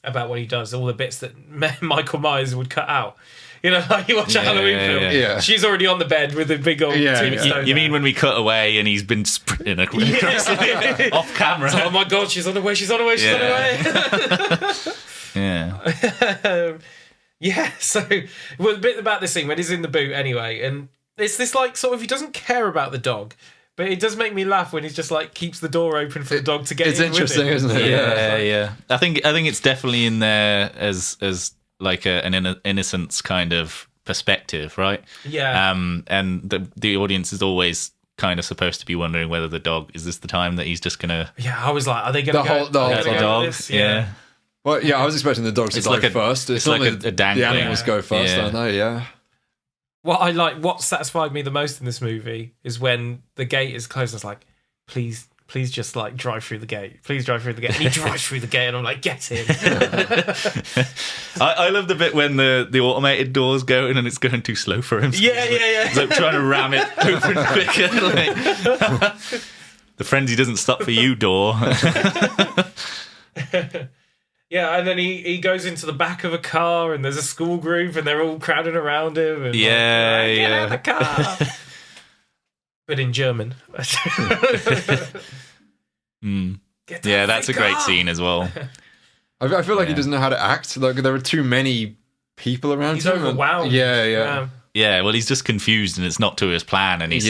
S1: about what he does, all the bits that Michael Myers would cut out. Like you watch a Halloween film.
S3: Yeah.
S1: She's already on the bed with a big old tombstone.
S2: You mean when we cut away and he's been sprinting off camera?
S1: Oh my God, she's on the way. She's on the way. So a bit about this scene when he's in the boot anyway, and it's this like sort of he doesn't care about the dog. But it does make me laugh when he's just like keeps the door open for the dog to get in.
S3: It's interesting, isn't it?
S2: Yeah. I think it's definitely in there as like an innocence kind of perspective, right?
S1: Yeah.
S2: And the audience is always kind of supposed to be wondering whether the dog, is this the time that he's just gonna?
S1: Yeah, I was like, are they gonna
S3: the whole
S2: dog?
S1: This?
S2: Yeah.
S3: Well, I was expecting the dogs to go first.
S2: It's like a dangling.
S3: The animals go first, don't they? Yeah.
S1: What satisfied me the most in this movie is when the gate is closed. I was like, please just like drive through the gate. Please drive through the gate. And he drives through the gate, and I'm like, get in.
S2: I love the bit when the automated door's going and it's going too slow for him.
S1: Yeah.
S2: He's like trying to ram it open quicker. Like, the frenzy doesn't stop for you, door.
S1: Yeah, and then he goes into the back of a car, and there's a school group, and they're all crowding around him. And get out of the car. But in German.
S2: That's a great scene as well.
S3: I feel like he doesn't know how to act. Like there are too many people around
S1: he's
S3: him.
S1: He's overwhelmed.
S3: Yeah.
S2: Yeah, well, he's just confused, and it's not to his plan, and he's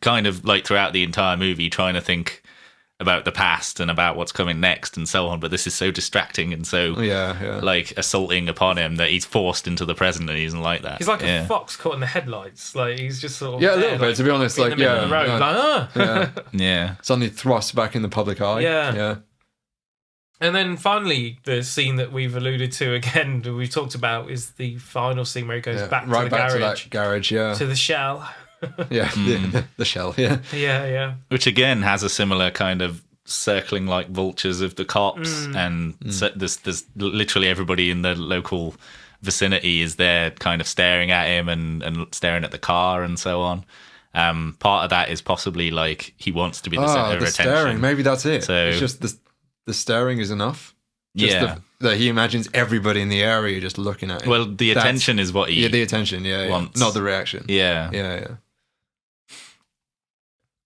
S2: kind of like throughout the entire movie trying to think about the past and about what's coming next and so on, but this is so distracting and so like assaulting upon him that he's forced into the present, and he doesn't like that.
S1: He's like a fox caught in the headlights. Like he's just sort of
S3: a little bit, to be honest. Like suddenly thrust back in the public eye.
S1: Yeah. And then finally, the scene that we've alluded to again, that we've talked about, is the final scene where he goes back to the garage.
S3: To that garage,
S1: to the shell.
S3: The shell,
S1: yeah.
S2: Which again has a similar kind of circling like vultures of the cops, and there's literally everybody in the local vicinity is there, kind of staring at him and staring at the car and so on. Part of that is possibly like he wants to be the center of attention.
S3: Staring, maybe that's it.
S2: So
S3: it's just this. the staring is enough. Just that he imagines everybody in the area just looking at him.
S2: Well, the attention is what he
S3: the attention,
S2: wants.
S3: Not the reaction.
S2: Yeah.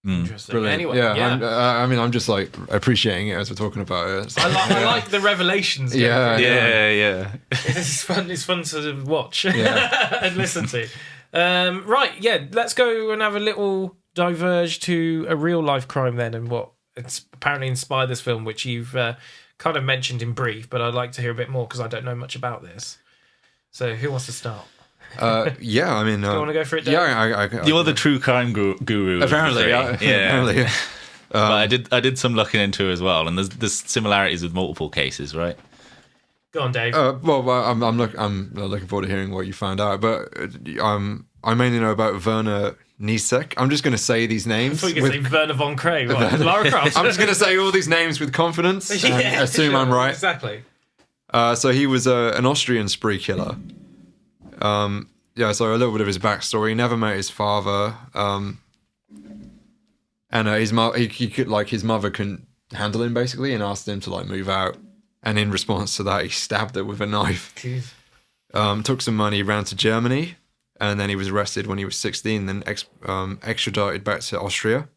S1: Interesting.
S3: Brilliant.
S1: Anyway,
S3: I'm just like appreciating it as we're talking about it. So,
S1: I like the revelations.
S2: Yeah.
S1: It's fun. It's fun to watch and listen to. Right, let's go and have a little diverge to a real life crime then, and what it's apparently inspired this film, which you've kind of mentioned in brief, but I'd like to hear a bit more because I don't know much about this. So, who wants to start?
S3: I mean,
S1: do you want to go for it, Dave?
S2: You're the true crime guru.
S3: Apparently, apparently.
S2: But I did some looking into it as well, and there's similarities with multiple cases, right?
S1: Go on, Dave.
S3: I'm looking forward to hearing what you found out, but I mainly know about Werner Niesek. I'm just going to say these names.
S1: I thought you were going to say Werner von Kray. Lara Croft.
S3: I'm just going to say all these names with confidence and assume I'm right.
S1: Exactly.
S3: So he was an Austrian spree killer. So a little bit of his backstory. He never met his father. And his mother couldn't handle him basically, and asked him to like move out. And in response to that, he stabbed her with a knife.
S1: Jeez.
S3: Took some money, ran to Germany, and then he was arrested when he was 16, then extradited back to Austria.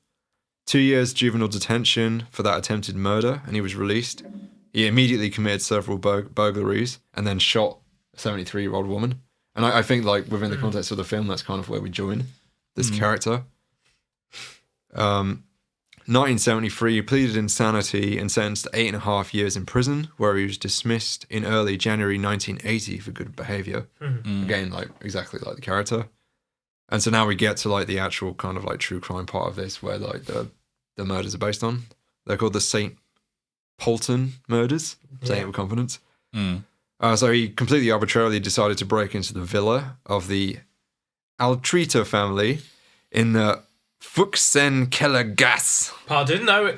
S3: 2 years juvenile detention for that attempted murder, and he was released. He immediately committed several burglaries and then shot a 73-year-old woman. And I think, like, within the context of the film, that's kind of where we join this character. 1973, he pleaded insanity and sentenced to 8.5 years in prison, where he was dismissed in early January 1980 for good behavior. Again, like, exactly like the character. And so now we get to, like, the actual kind of, like, true crime part of this, where, like, the murders are based on. They're called the St. Polton murders, saying it with confidence. So he completely arbitrarily decided to break into the villa of the Altrita family in the Fuchsenkellergasse.
S1: Pardon? No,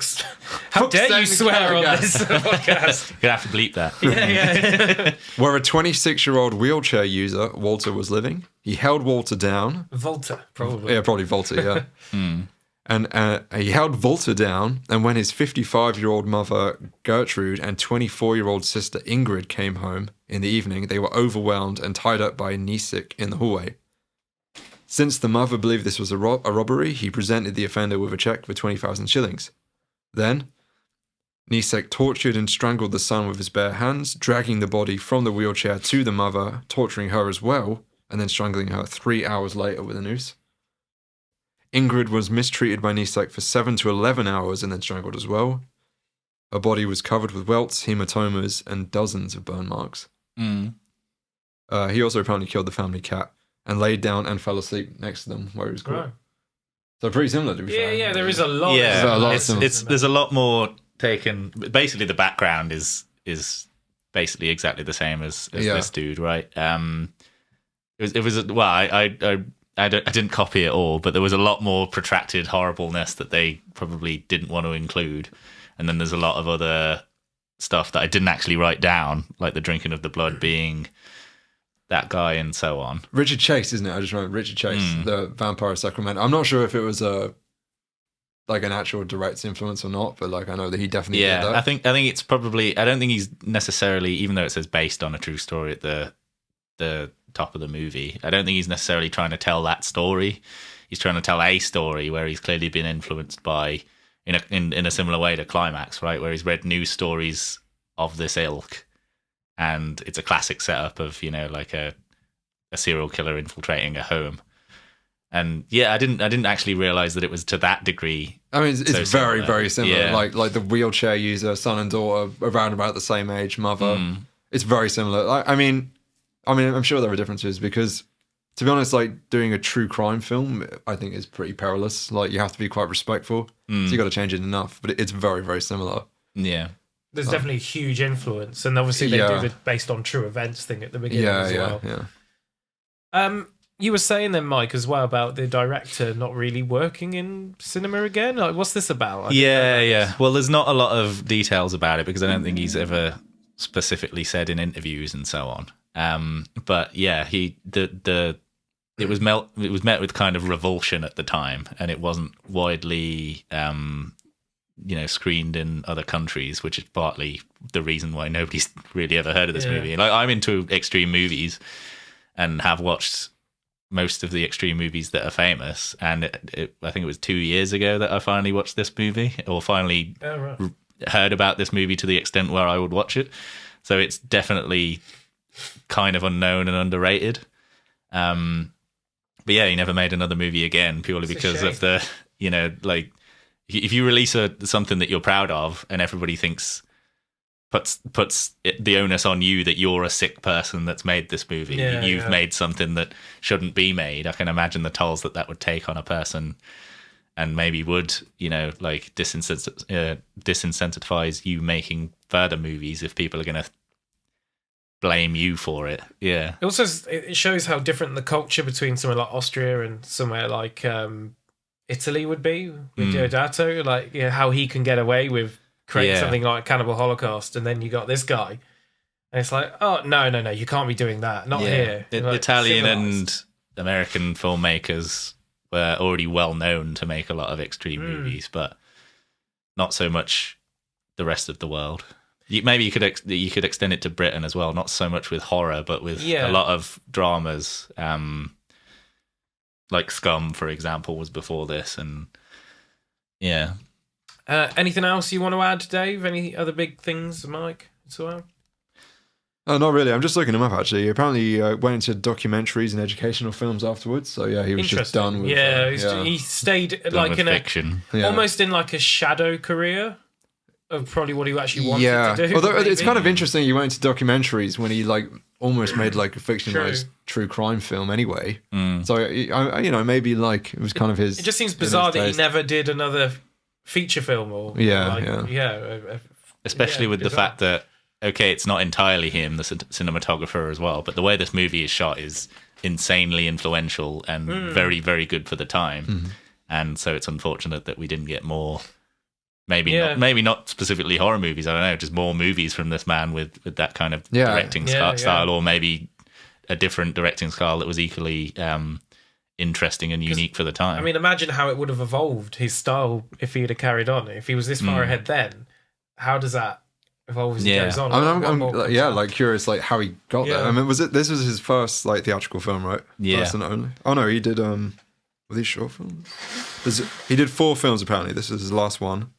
S1: how dare you swear on this podcast?
S2: You're going to have to bleep that.
S1: Yeah.
S3: Where a 26-year-old wheelchair user, Walter, was living. He held Walter down.
S1: Volta, probably.
S3: Yeah, probably Volta, yeah. And he held Volta down, and when his 55-year-old mother, Gertrude, and 24-year-old sister, Ingrid, came home in the evening, they were overwhelmed and tied up by Niesek in the hallway. Since the mother believed this was a robbery, he presented the offender with a check for 20,000 shillings. Then, Niesek tortured and strangled the son with his bare hands, dragging the body from the wheelchair to the mother, torturing her as well, and then strangling her 3 hours later with a noose. Ingrid was mistreated by Niesek for 7 to 11 hours and then strangled as well. Her body was covered with welts, hematomas, and dozens of burn marks. He also apparently killed the family cat and laid down and fell asleep next to them where he was caught. Right. So pretty similar, to be fair.
S1: Yeah, there is a lot.
S2: Yeah, there's a lot more taken. Basically, the background is basically exactly the same as this dude, right? I didn't copy it all, but there was a lot more protracted horribleness that they probably didn't want to include. And then there's a lot of other stuff that I didn't actually write down, like the drinking of the blood being that guy and so on.
S3: Richard Chase, isn't it? I just remember Richard Chase, the Vampire of Sacramento. I'm not sure if it was like an actual direct influence or not, but like I know that he definitely did that.
S2: I think it's probably, I don't think he's necessarily, even though it says based on a true story at the top of the movie, I don't think he's necessarily trying to tell that story. He's trying to tell a story where he's clearly been influenced by, in a similar way to Climax, right? Where he's read news stories of this ilk, and it's a classic setup of, like a serial killer infiltrating a home. And I didn't actually realize that it was to that degree. I mean,
S3: it's very, very similar. Yeah. Like the wheelchair user, son and daughter, around about the same age, mother. It's very similar. I mean, I'm sure there are differences because, to be honest, like doing a true crime film, I think is pretty perilous. Like you have to be quite respectful, so you got to change it enough. But it's very, very similar.
S2: Yeah,
S1: there's definitely a huge influence, and obviously they do the based on true events thing at the beginning as well. Yeah. You were saying then, Mike, as well about the director not really working in cinema again. Like, what's this about?
S2: Yeah. Well, there's not a lot of details about it because I don't think he's ever specifically said in interviews and so on. But yeah, it was met with kind of revulsion at the time, and it wasn't widely screened in other countries, which is partly the reason why nobody's really ever heard of this movie. Like, I'm into extreme movies and have watched most of the extreme movies that are famous, and I think it was 2 years ago that I finally watched this movie, or finally heard about this movie to the extent where I would watch it. So it's definitely kind of unknown and underrated. But yeah, he never made another movie again, purely because of the, like, if you release something that you're proud of and everybody puts the onus on you that you're a sick person that's made this movie. You've made something that shouldn't be made. I can imagine the tolls that would take on a person, and maybe would, like disincentivize you making further movies if people are going to blame you for it. Yeah.
S1: It also shows how different the culture between somewhere like Austria and somewhere like Italy would be with Deodato. Like, how he can get away with create something like Cannibal Holocaust, and then you got this guy, and it's like, oh no, you can't be doing that, not here.
S2: Like, Italian and American filmmakers were already well known to make a lot of extreme movies, but not so much the rest of the world. Maybe you could extend it to Britain as well, not so much with horror, but with a lot of dramas, like Scum, for example, was before this, and
S1: anything else you want to add, Dave? Any other big things, Mike?
S3: Oh, not really. I'm just looking him up, actually. Apparently, he went into documentaries and educational films afterwards. So, yeah, he was just done with...
S1: he stayed like in
S2: fiction.
S1: Almost in like a shadow career of probably what he actually wanted to do.
S3: Although it's kind of interesting he went into documentaries when he like almost made like a fictionalized true crime film anyway. So, maybe like it was kind of his...
S1: It just seems bizarre that he never did another feature film or
S2: especially with the fact that it's not entirely him, the cinematographer as well, but the way this movie is shot is insanely influential and very, very good for the time. And so it's unfortunate that we didn't get more, maybe not specifically horror movies, I don't know, just more movies from this man with that kind of directing style, or maybe a different directing style that was equally interesting and unique for the time.
S1: I mean, imagine how it would have evolved, his style, if he had carried on. If he was this far ahead then, how does that evolve as he goes on?
S3: I'm curious, like, how he got there. I mean, this was his first, like, theatrical film, right?
S2: Yeah.
S3: First and only. Oh, no, he did, were these short films? He did 4 films, apparently. This is his last one.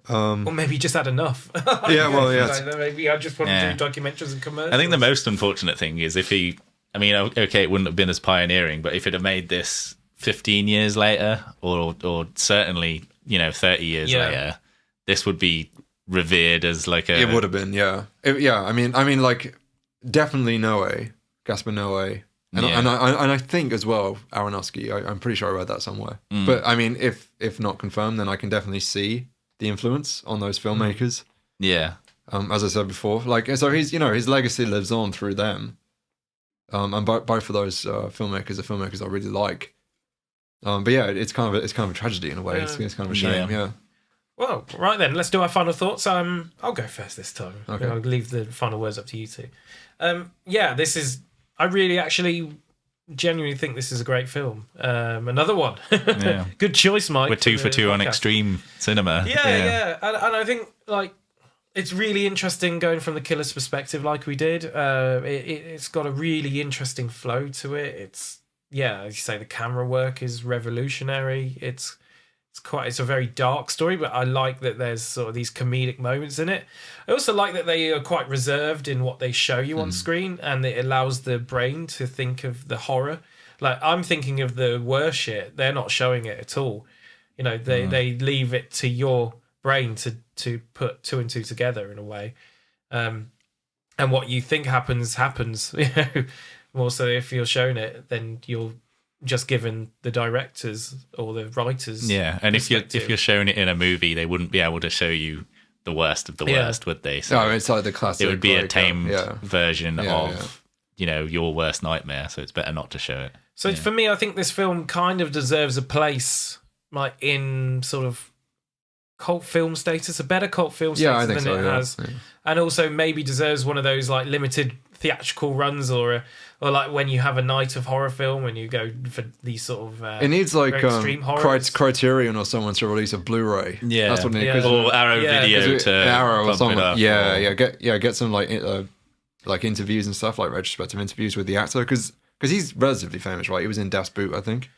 S1: Or maybe he just had enough. Maybe I just want to do documentaries and commercials.
S2: I think the most unfortunate thing is if he... I mean, it wouldn't have been as pioneering, but if it had made this 15 years later, or certainly, 30 years later, this would be revered as like a...
S3: It would have been, I mean, like, definitely Noé, Gaspar Noé. And I think as well, Aronofsky, I'm pretty sure I read that somewhere. But, I mean, if not confirmed, then I can definitely see the influence on those filmmakers.
S2: Yeah.
S3: As I said before. Like, so he's, his legacy lives on through them. And both of those filmmakers are filmmakers I really like. But yeah, it's kind of a tragedy in a way. It's kind of a shame. Yeah.
S1: Well, right then, let's do our final thoughts. I'll go first this time.
S3: Okay.
S1: I'll leave the final words up to you two. This is. I really, actually, genuinely think this is a great film. Another one. Good choice, Mike.
S2: We're 2 for 2 on extreme cinema.
S1: Yeah. And I think like. It's really interesting going from the killer's perspective like we did. It's got a really interesting flow to it. It's, as you say, the camera work is revolutionary. It's a very dark story, but I like that there's sort of these comedic moments in it. I also like that they are quite reserved in what they show you on screen, and it allows the brain to think of the horror. Like, I'm thinking of the worst shit. They're not showing it at all. They leave it to your brain to put 2 and 2 together in a way, and what you think happens. More so if you're shown it, then you're just given the directors or the writers.
S2: And if you're showing it in a movie, they wouldn't be able to show you the worst of the worst, would they?
S3: So it's like the classic.
S2: It would be a tamed version of your worst nightmare. So it's better not to show it.
S1: So for me, I think this film kind of deserves a place, like in sort of cult film status, a better cult film status than it has, and also maybe deserves one of those like limited theatrical runs, or like when you have a night of horror film and you go for these sort of
S3: it needs like
S1: extreme horror.
S3: Criterion or someone to release a Blu-ray.
S2: Yeah,
S3: that's what it needs.
S2: Or Arrow Video to
S3: Arrow or something.
S2: Get
S3: some like interviews and stuff, like retrospective interviews with the actor, because he's relatively famous, right? He was in Das Boot, I think.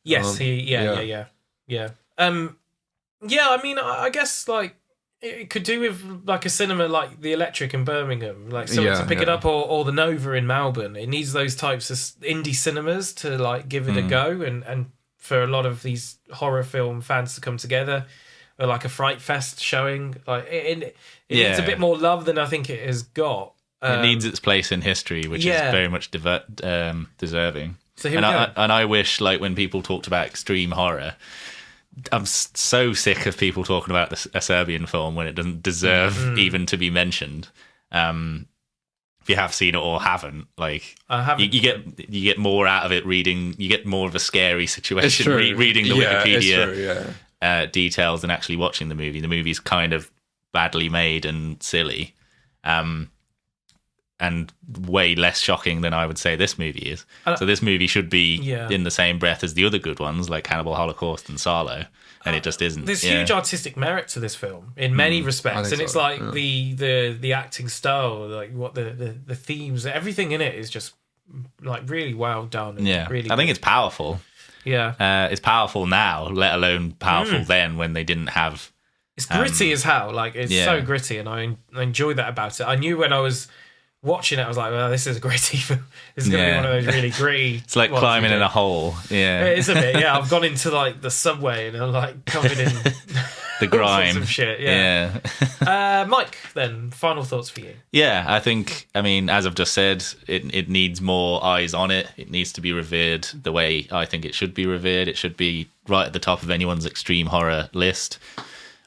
S1: Yes, yeah. I mean, I guess like it could do with like a cinema like the Electric in Birmingham, like someone to pick it up, or the Nova in Melbourne. It needs those types of indie cinemas to like give it a go, and for a lot of these horror film fans to come together, or like a Fright Fest showing. Like it needs a bit more love than I think it has got.
S2: It needs its place in history, which is very much deserving.
S1: So here we go.
S2: And I wish, like, when people talked about extreme horror, I'm so sick of people talking about a Serbian film when it doesn't deserve even to be mentioned. If you have seen it or haven't, like,
S1: I haven't.
S2: You get more out of it reading. You get more of a scary situation reading the Wikipedia details than actually watching the movie. The movie's kind of badly made and silly. And way less shocking than I would say this movie is. So this movie should be in the same breath as the other good ones, like Cannibal Holocaust and Sarlo, and it just isn't.
S1: There's huge artistic merit to this film in many respects, and it's like the acting style, like what the themes, everything in it is just like really well done. And really
S2: I think it's powerful.
S1: Yeah,
S2: it's powerful now, let alone powerful then when they didn't have.
S1: It's gritty as hell. Like it's so gritty, and I enjoy that about it. I knew when I was watching it, I was like, well, this is a gritty film. This is going to be one of those really gritty.
S2: It's like climbing in a hole. Yeah.
S1: It is a bit, I've gone into like the subway and I'm like covered in
S2: the grime.
S1: Of shit. Mike, then, final thoughts for you.
S2: Yeah, I mean, as I've just said, it needs more eyes on it. It needs to be revered the way I think it should be revered. It should be right at the top of anyone's extreme horror list.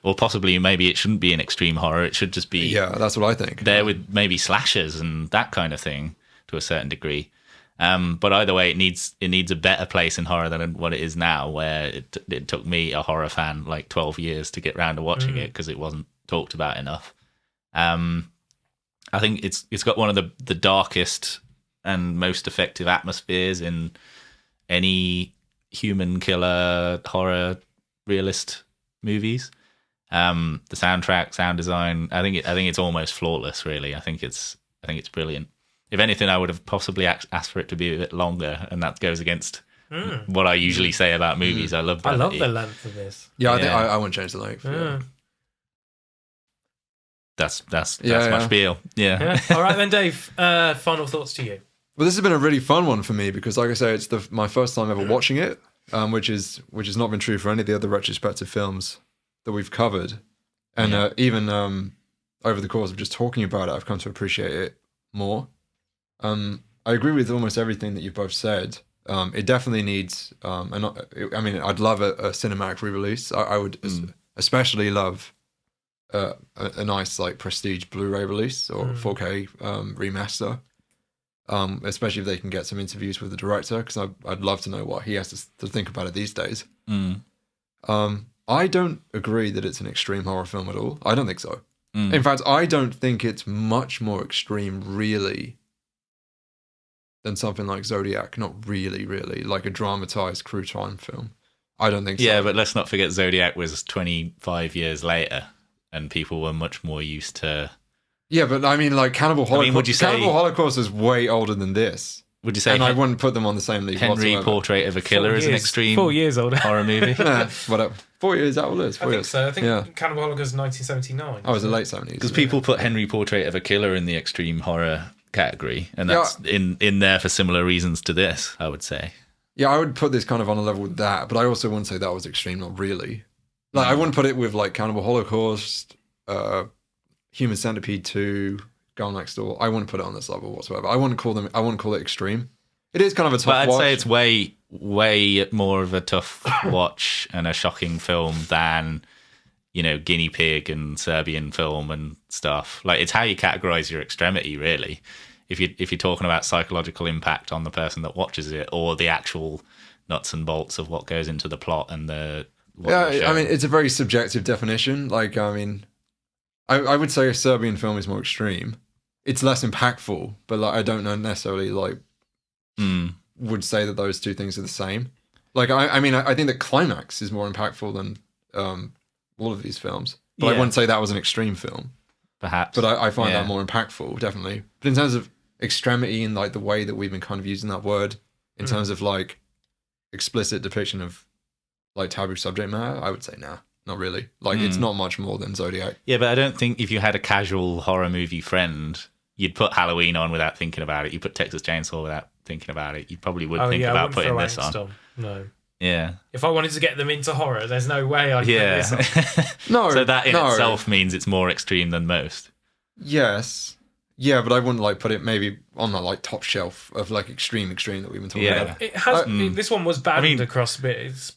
S2: Or possibly, maybe it shouldn't be an extreme horror. It should just be...
S3: Yeah, that's what I think.
S2: There with maybe slashers and that kind of thing to a certain degree. But either way, it needs a better place in horror than what it is now, where it took me, a horror fan, like 12 years to get round to watching it because it wasn't talked about enough. I think it's got one of the darkest and most effective atmospheres in any human killer horror realist movies. The soundtrack, sound design, I think it's almost flawless, really. I think it's brilliant. If anything, I would have possibly asked for it to be a bit longer, and that goes against what I usually say about movies. I love the
S1: length of this.
S3: Yeah, I think I won't change the length. Yeah.
S2: That's my spiel. Yeah.
S1: All right then, Dave. Final thoughts to you.
S3: Well, this has been a really fun one for me because, like I say, it's my first time ever watching it, which has not been true for any of the other retrospective films that we've covered, and even over the course of just talking about it, I've come to appreciate it more. I agree with almost everything that you've both said. It definitely needs, I'd love a cinematic re-release. I would especially love a nice like prestige Blu-ray release or 4K remaster. Especially if they can get some interviews with the director, because I'd love to know what he has to think about it these days. I don't agree that it's an extreme horror film at all. I don't think so. In fact, I don't think it's much more extreme, really, than something like Zodiac. Not really, like a dramatized crew time film. I don't think so.
S2: Yeah, but let's not forget Zodiac was 25 years later, and people were much more used to...
S3: Yeah, but I mean, like Cannibal Holocaust. Cannibal Holocaust is way older than this.
S2: Would you say?
S3: And I wouldn't put them on the same league.
S2: Henry
S3: whatsoever.
S2: Portrait of a Killer is an extreme
S1: 4 years older
S2: horror movie.
S3: Whatever. 4 years, that all is. 4 years.
S1: So. I think Cannibal Holocaust is 1979.
S3: Oh, it was the late 70s.
S2: Because people put Henry Portrait of a Killer in the extreme horror category, and that's in there for similar reasons to this, I would say.
S3: Yeah, I would put this kind of on a level with that, but I also wouldn't say that was extreme. Not really. Like I wouldn't put it with like Cannibal Holocaust, Human Centipede 2. Girl Next Door. I wouldn't put it on this level whatsoever. I wouldn't call it extreme. It is kind of a tough watch.
S2: But I'd say it's way more of a tough watch and a shocking film than, Guinea Pig and Serbian film and stuff. Like, it's how you categorize your extremity, really. If you're talking about psychological impact on the person that watches it, or the actual nuts and bolts of what goes into the plot and the
S3: I mean, it's a very subjective definition. Like, I mean, I would say a Serbian film is more extreme. It's less impactful, but like I don't know necessarily like would say that those two things are the same. Like, I mean, I think that Climax is more impactful than all of these films. But I wouldn't say that was an extreme film.
S2: Perhaps.
S3: But I find that more impactful, definitely. But in terms of extremity and like the way that we've been kind of using that word in terms of like explicit depiction of like taboo subject matter, I would say nah, not really. Like it's not much more than Zodiac.
S2: Yeah, but I don't think if you had a casual horror movie friend, you'd put Halloween on without thinking about it. You put Texas Chainsaw without thinking about it. You probably would think about putting this on.
S1: No.
S2: Yeah.
S1: If I wanted to get them into horror, there's no way I'd put this on.
S3: No.
S2: So that in itself means it's more extreme than most.
S3: Yes. Yeah, but I wouldn't like put it maybe on the like top shelf of like extreme that we've been talking about.
S1: It has. This one was banned across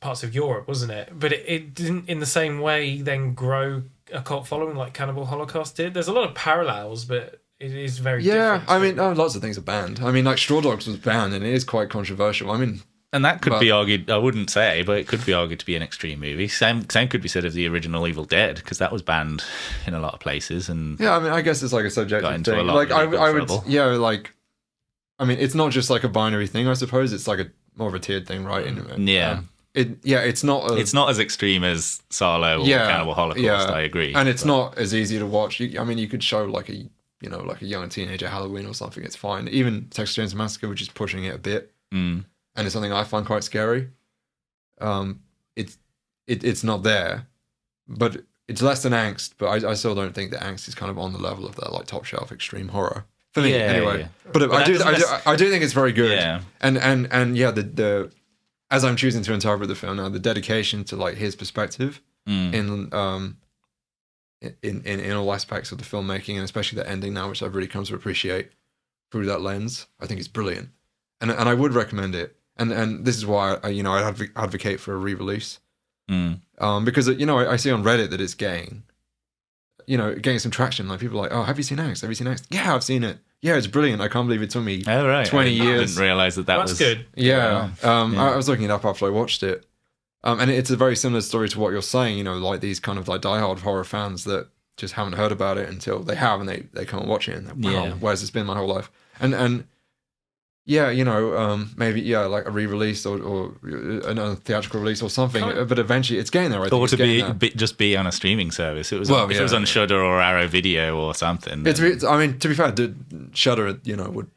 S1: parts of Europe, wasn't it? But it didn't, in the same way, then grow a cult following like Cannibal Holocaust did. There's a lot of parallels, but it is very different.
S3: I mean, lots of things are banned. I mean, like Straw Dogs was banned, and it is quite controversial. I mean.
S2: And that could be argued, I wouldn't say, but it could be argued to be an extreme movie. Same could be said of the original Evil Dead, because that was banned in a lot of places. And
S3: yeah, I mean, I guess it's like a subjective thing. Like, I would, like, I mean, it's not just like a binary thing, I suppose. It's like a more of a tiered thing, right? It's not
S2: as extreme as Sarlo or Cannibal Holocaust, I agree.
S3: And it's not as easy to watch. I mean, you could show like a young teenager Halloween or something, it's fine. Even Texas Chainsaw Massacre, which is pushing it a bit. And it's something I find quite scary. It's not there, but it's less than Angst. But I still don't think that Angst is kind of on the level of that like top shelf extreme horror for me, anyway. Yeah. But I do think it's very good. Yeah. And the as I'm choosing to interpret the film now, the dedication to like his perspective in all aspects of the filmmaking, and especially the ending now, which I've really come to appreciate through that lens, I think it's brilliant, and I would recommend it. And this is why I advocate for a re-release, because I see on Reddit that it's getting some traction. Like people are like, oh, have you seen Angst? Have you seen Angst? Yeah, I've seen it. Yeah, it's brilliant. I can't believe it took me 20 years.
S2: I didn't realize that was
S1: good.
S3: Yeah, I was looking it up after I watched it, and it's a very similar story to what you're saying. Like these kind of like diehard horror fans that just haven't heard about it until they have, and they come and watch it, and wow, where's this been my whole life? And yeah, maybe like a re-release or another theatrical release or something. But eventually, it's getting there. I think
S2: or to just be on a streaming service. It was if it was on Shudder or Arrow Video or something.
S3: I mean, to be fair, Shudder would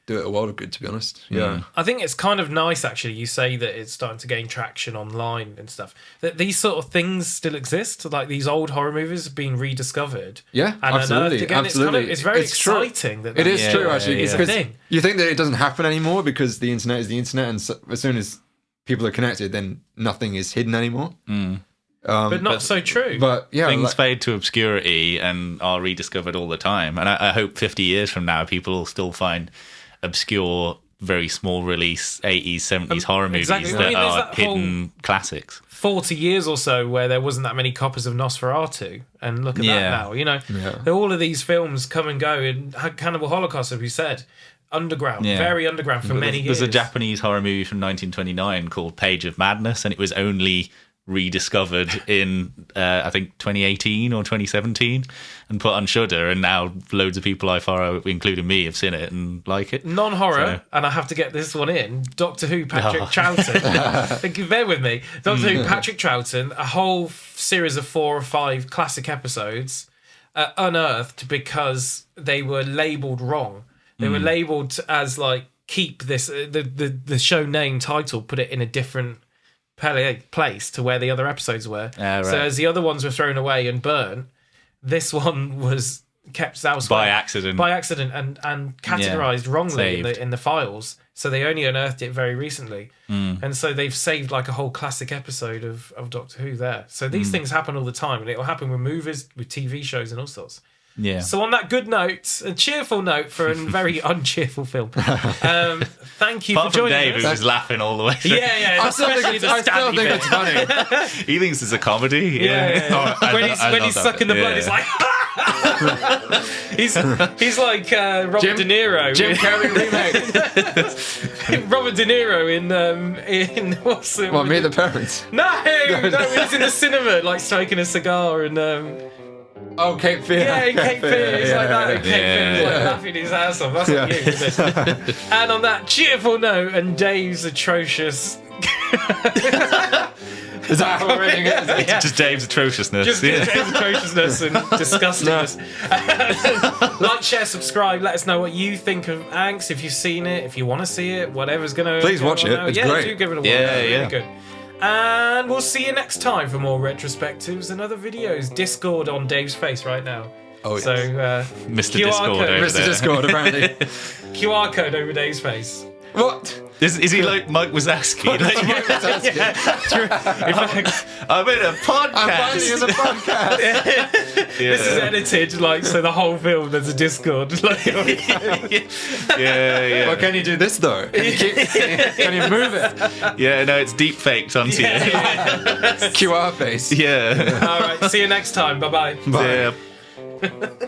S3: do it a world of good. To be honest,
S1: I think it's kind of nice actually. You say that it's starting to gain traction online and stuff. That these sort of things still exist. Like these old horror movies being rediscovered.
S3: Yeah,
S1: and
S3: absolutely,
S1: again.
S3: absolutely.
S1: It's very exciting.
S3: True. It is true actually. It's a thing. You think that it doesn't happen anymore because the internet is the internet, and as soon as people are connected, then nothing is hidden anymore.
S1: But not so true.
S3: But yeah,
S2: things fade to obscurity and are rediscovered all the time. And I hope 50 years from now, people will still find obscure, very small release 80s, 70s horror movies that are hidden classics.
S1: 40 years or so where there wasn't that many copies of Nosferatu, and look at that now. All of these films come and go, and Cannibal Holocaust, as we said, underground, very underground for many years.
S2: There's a Japanese horror movie from 1929 called Page of Madness, and it was only rediscovered in I think 2018 or 2017 and put on Shudder, and now loads of people I follow, including me, have seen it and like it.
S1: Non-horror, and I have to get this one in, Doctor Who Patrick Troughton. Bear with me. Doctor Who Patrick Troughton, a whole series of 4 or 5 classic episodes unearthed because they were labelled wrong. They were labelled as like, keep this the show name title, put it in a different place to where the other episodes were.
S2: Right.
S1: So as the other ones were thrown away and burnt, this one was kept elsewhere
S2: by accident
S1: and categorized wrongly in the files. So they only unearthed it very recently, and so they've saved like a whole classic episode of Doctor Who there. So these things happen all the time, and it will happen with movies, with TV shows, and all sorts.
S2: Yeah.
S1: So on that good note, a cheerful note for a very uncheerful film. Thank you
S2: Apart
S1: for joining
S2: Dave,
S1: us.
S2: who was laughing all the way through.
S1: Yeah.
S3: I still think it's funny.
S2: He thinks it's a comedy.
S1: Yeah. When he's sucking the blood, he's like, He's like Robert De Niro.
S3: Jim Carrey remake.
S1: Robert De Niro in what's it?
S3: What, Meet the Parents?
S1: No, he's in the cinema, like smoking a cigar and.
S3: Oh, Cape Fear.
S1: Yeah, in Cape Fear. He's like that. In Cape Fear, he's like laughing his ass off. That's like you, isn't it? And on that cheerful note, and Dave's atrocious.
S3: Is that how we're rating it?
S1: Yeah.
S2: Just Dave's atrociousness.
S1: Just Dave's atrociousness and disgustingness. Like, share, subscribe. Let us know what you think of Angst. If you've seen it, if you want to see it, whatever's gonna.
S3: Please watch it. It's great.
S1: Do give it a watch.
S2: Yeah,
S1: It's
S2: yeah.
S1: really good. And we'll see you next time for more retrospectives and other videos. Discord on Dave's face right now.
S3: Oh, yes.
S1: So,
S2: Mr.
S1: QR
S2: Discord
S1: code.
S2: over
S3: Mr.
S2: there.
S3: Discord, apparently.
S1: QR code over Dave's face.
S3: What?
S2: Is he like Mike Wazowski? Like, I'm in a podcast.
S3: I'm finally in the podcast.
S2: Yeah.
S1: This is edited, like, so the whole film there's a Discord. Like,
S2: yeah.
S3: Well, can you do this though? Can you move it?
S2: Yeah, no, it's deep faked onto you.
S3: QR face.
S2: Yeah.
S1: All right, see you next time. Bye-bye.
S3: Bye.
S2: Yeah.